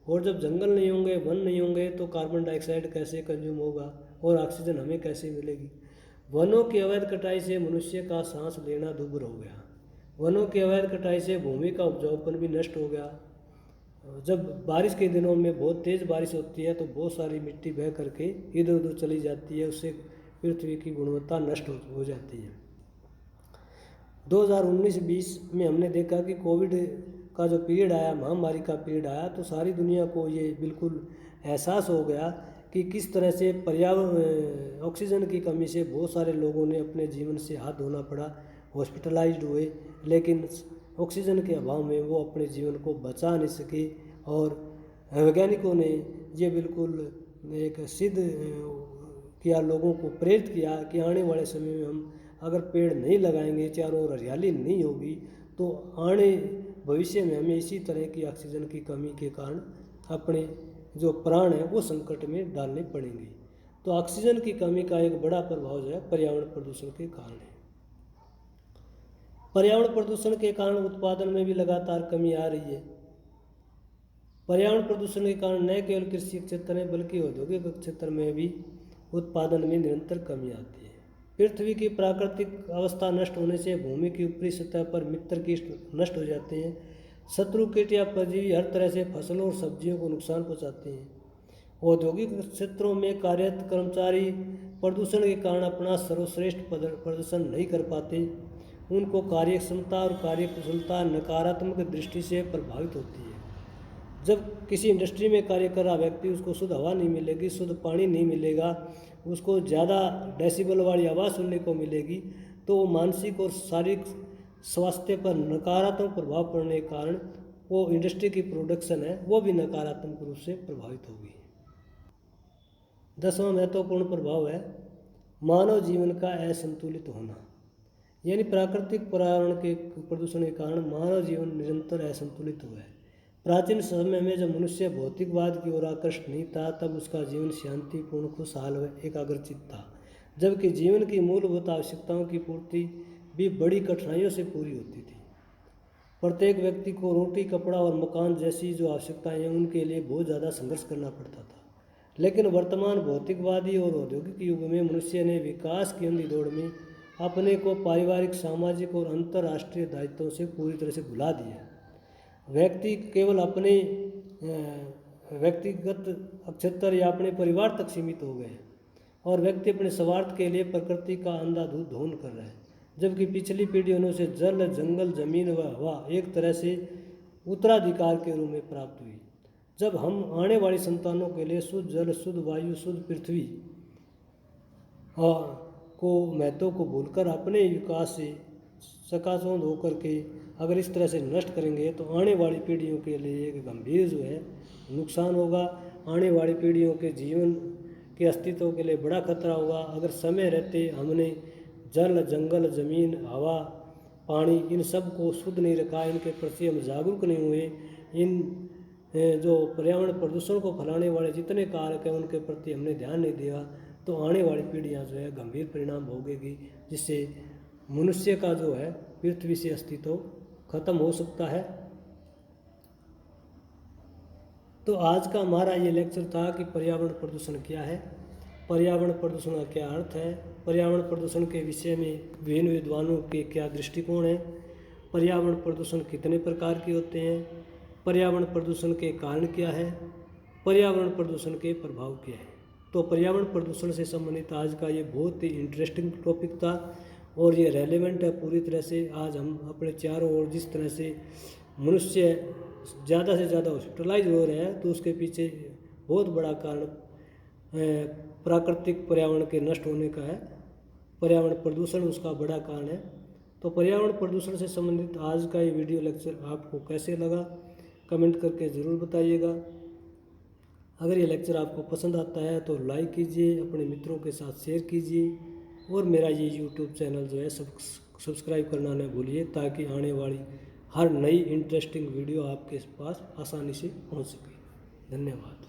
A: और जब जंगल नहीं होंगे, वन नहीं होंगे, तो कार्बन डाइऑक्साइड कैसे कंज्यूम होगा और ऑक्सीजन हमें कैसे मिलेगी। वनों की अवैध कटाई से मनुष्य का सांस लेना दुर्भर हो गया। वनों की अवैध कटाई से भूमि का उपजाऊपन भी नष्ट हो गया। जब बारिश के दिनों में बहुत तेज़ बारिश होती है तो बहुत सारी मिट्टी बह करके इधर उधर चली जाती है, उससे पृथ्वी की गुणवत्ता नष्ट हो जाती है। 2019-20 में हमने देखा कि कोविड का जो पीरियड आया, महामारी का पीरियड आया, तो सारी दुनिया को ये बिल्कुल एहसास हो गया कि किस तरह से पर्यावरण ऑक्सीजन की कमी से बहुत सारे लोगों ने अपने जीवन से हाथ धोना पड़ा, हॉस्पिटलाइज्ड हुए, लेकिन ऑक्सीजन के अभाव में वो अपने जीवन को बचा नहीं सके। और वैज्ञानिकों ने ये बिल्कुल एक सिद्ध किया, लोगों को प्रेरित किया कि आने वाले समय में हम अगर पेड़ नहीं लगाएंगे, चारों ओर हरियाली नहीं होगी, तो आने भविष्य में हमें इसी तरह की ऑक्सीजन की कमी के कारण अपने जो प्राण है वो संकट में डालने पड़ेंगे। तो ऑक्सीजन की कमी का एक बड़ा प्रभाव जो है पर्यावरण प्रदूषण के कारण है। पर्यावरण प्रदूषण के कारण उत्पादन में भी लगातार कमी आ रही है। पर्यावरण प्रदूषण के कारण न केवल कृषि क्षेत्र में बल्कि औद्योगिक क्षेत्र में भी उत्पादन में निरंतर कमी आती है। पृथ्वी की प्राकृतिक अवस्था नष्ट होने से भूमि की ऊपरी सतह पर मित्र कीट नष्ट हो जाते हैं। शत्रु कीट या परजीवी हर तरह से फसलों और सब्जियों को नुकसान पहुंचाते हैं। औद्योगिक क्षेत्रों में कार्यरत कर्मचारी प्रदूषण के कारण अपना सर्वश्रेष्ठ प्रदर्शन नहीं कर पाते, उनको कार्य क्षमता और कार्य कुशलता नकारात्मक दृष्टि से प्रभावित होती है। जब किसी इंडस्ट्री में कार्य कर रहा व्यक्ति, उसको शुद्ध हवा नहीं मिलेगी, शुद्ध पानी नहीं मिलेगा, उसको ज़्यादा डेसिबल वाली आवाज़ सुनने को मिलेगी, तो वो मानसिक और शारीरिक स्वास्थ्य पर नकारात्मक प्रभाव पड़ने के कारण वो इंडस्ट्री की प्रोडक्शन है वो भी नकारात्मक रूप से प्रभावित होगी। 10वां महत्वपूर्ण प्रभाव है मानव जीवन का असंतुलित होना। यानी प्राकृतिक पर्यावरण के प्रदूषण के कारण मानव जीवन निरंतर असंतुलित हुआ है। प्राचीन समय में जब मनुष्य भौतिकवाद की ओर आकृष्ट नहीं था, तब उसका जीवन शांतिपूर्ण, खुशहाल व एकाग्रचित था, जबकि जीवन की मूलभूत आवश्यकताओं की पूर्ति भी बड़ी कठिनाइयों से पूरी होती थी। प्रत्येक व्यक्ति को रोटी, कपड़ा और मकान जैसी जो आवश्यकताएं हैं उनके लिए बहुत ज़्यादा संघर्ष करना पड़ता था। लेकिन वर्तमान भौतिकवादी और औद्योगिक युग में मनुष्य ने विकास की अंधी दौड़ में अपने को पारिवारिक, सामाजिक और अंतर्राष्ट्रीय दायित्वों से पूरी तरह से भुला दिया। व्यक्ति केवल अपने व्यक्तिगत क्षेत्र या अपने परिवार तक सीमित हो गए, और व्यक्ति अपने स्वार्थ के लिए प्रकृति का अंधाधुंध दोहन कर रहा है, जबकि पिछली पीढ़ियों से जल, जंगल, जमीन व हवा एक तरह से उत्तराधिकार के रूप में प्राप्त हुई। जब हम आने वाली संतानों के लिए शुद्ध जल, शुद्ध वायु, शुद्ध पृथ्वी को महत्व को भूलकर अपने विकास से सकाशोंद होकर के अगर इस तरह से नष्ट करेंगे, तो आने वाली पीढ़ियों के लिए एक गंभीर जो है नुकसान होगा। आने वाली पीढ़ियों के जीवन के अस्तित्व के लिए बड़ा खतरा होगा। अगर समय रहते हमने जल, जंगल, जमीन, हवा, पानी इन सब को शुद्ध नहीं रखा, इनके प्रति हम जागरूक नहीं हुए, इन जो पर्यावरण प्रदूषण को फैलाने वाले जितने कारक हैं उनके प्रति हमने ध्यान नहीं दिया तो आने वाली पीढ़ियाँ जो है गंभीर परिणाम भोगेगी, जिससे मनुष्य का जो है पृथ्वी से अस्तित्व खत्म हो सकता है। तो आज का हमारा ये लेक्चर था कि पर्यावरण प्रदूषण क्या है, पर्यावरण प्रदूषण का क्या अर्थ है, पर्यावरण प्रदूषण के विषय में विभिन्न विद्वानों के क्या दृष्टिकोण है, पर्यावरण प्रदूषण कितने प्रकार के होते हैं, पर्यावरण प्रदूषण के कारण क्या है, पर्यावरण प्रदूषण के प्रभाव क्या है। तो पर्यावरण प्रदूषण से संबंधित आज का ये बहुत ही इंटरेस्टिंग टॉपिक था और ये रेलेवेंट है पूरी तरह से। आज हम अपने चारों ओर जिस तरह से मनुष्य ज़्यादा से ज़्यादा हॉस्पिटलाइज हो रहे हैं तो उसके पीछे बहुत बड़ा कारण प्राकृतिक पर्यावरण के नष्ट होने का है। पर्यावरण प्रदूषण उसका बड़ा कारण है। तो पर्यावरण प्रदूषण से संबंधित आज का ये वीडियो लेक्चर आपको कैसे लगा कमेंट करके ज़रूर बताइएगा। अगर ये लेक्चर आपको पसंद आता है तो लाइक कीजिए, अपने मित्रों के साथ शेयर कीजिए और मेरा ये यूट्यूब चैनल जो है सब्सक्राइब करना न भूलिए ताकि आने वाली हर नई इंटरेस्टिंग वीडियो आपके पास आसानी से पहुंच सके। धन्यवाद।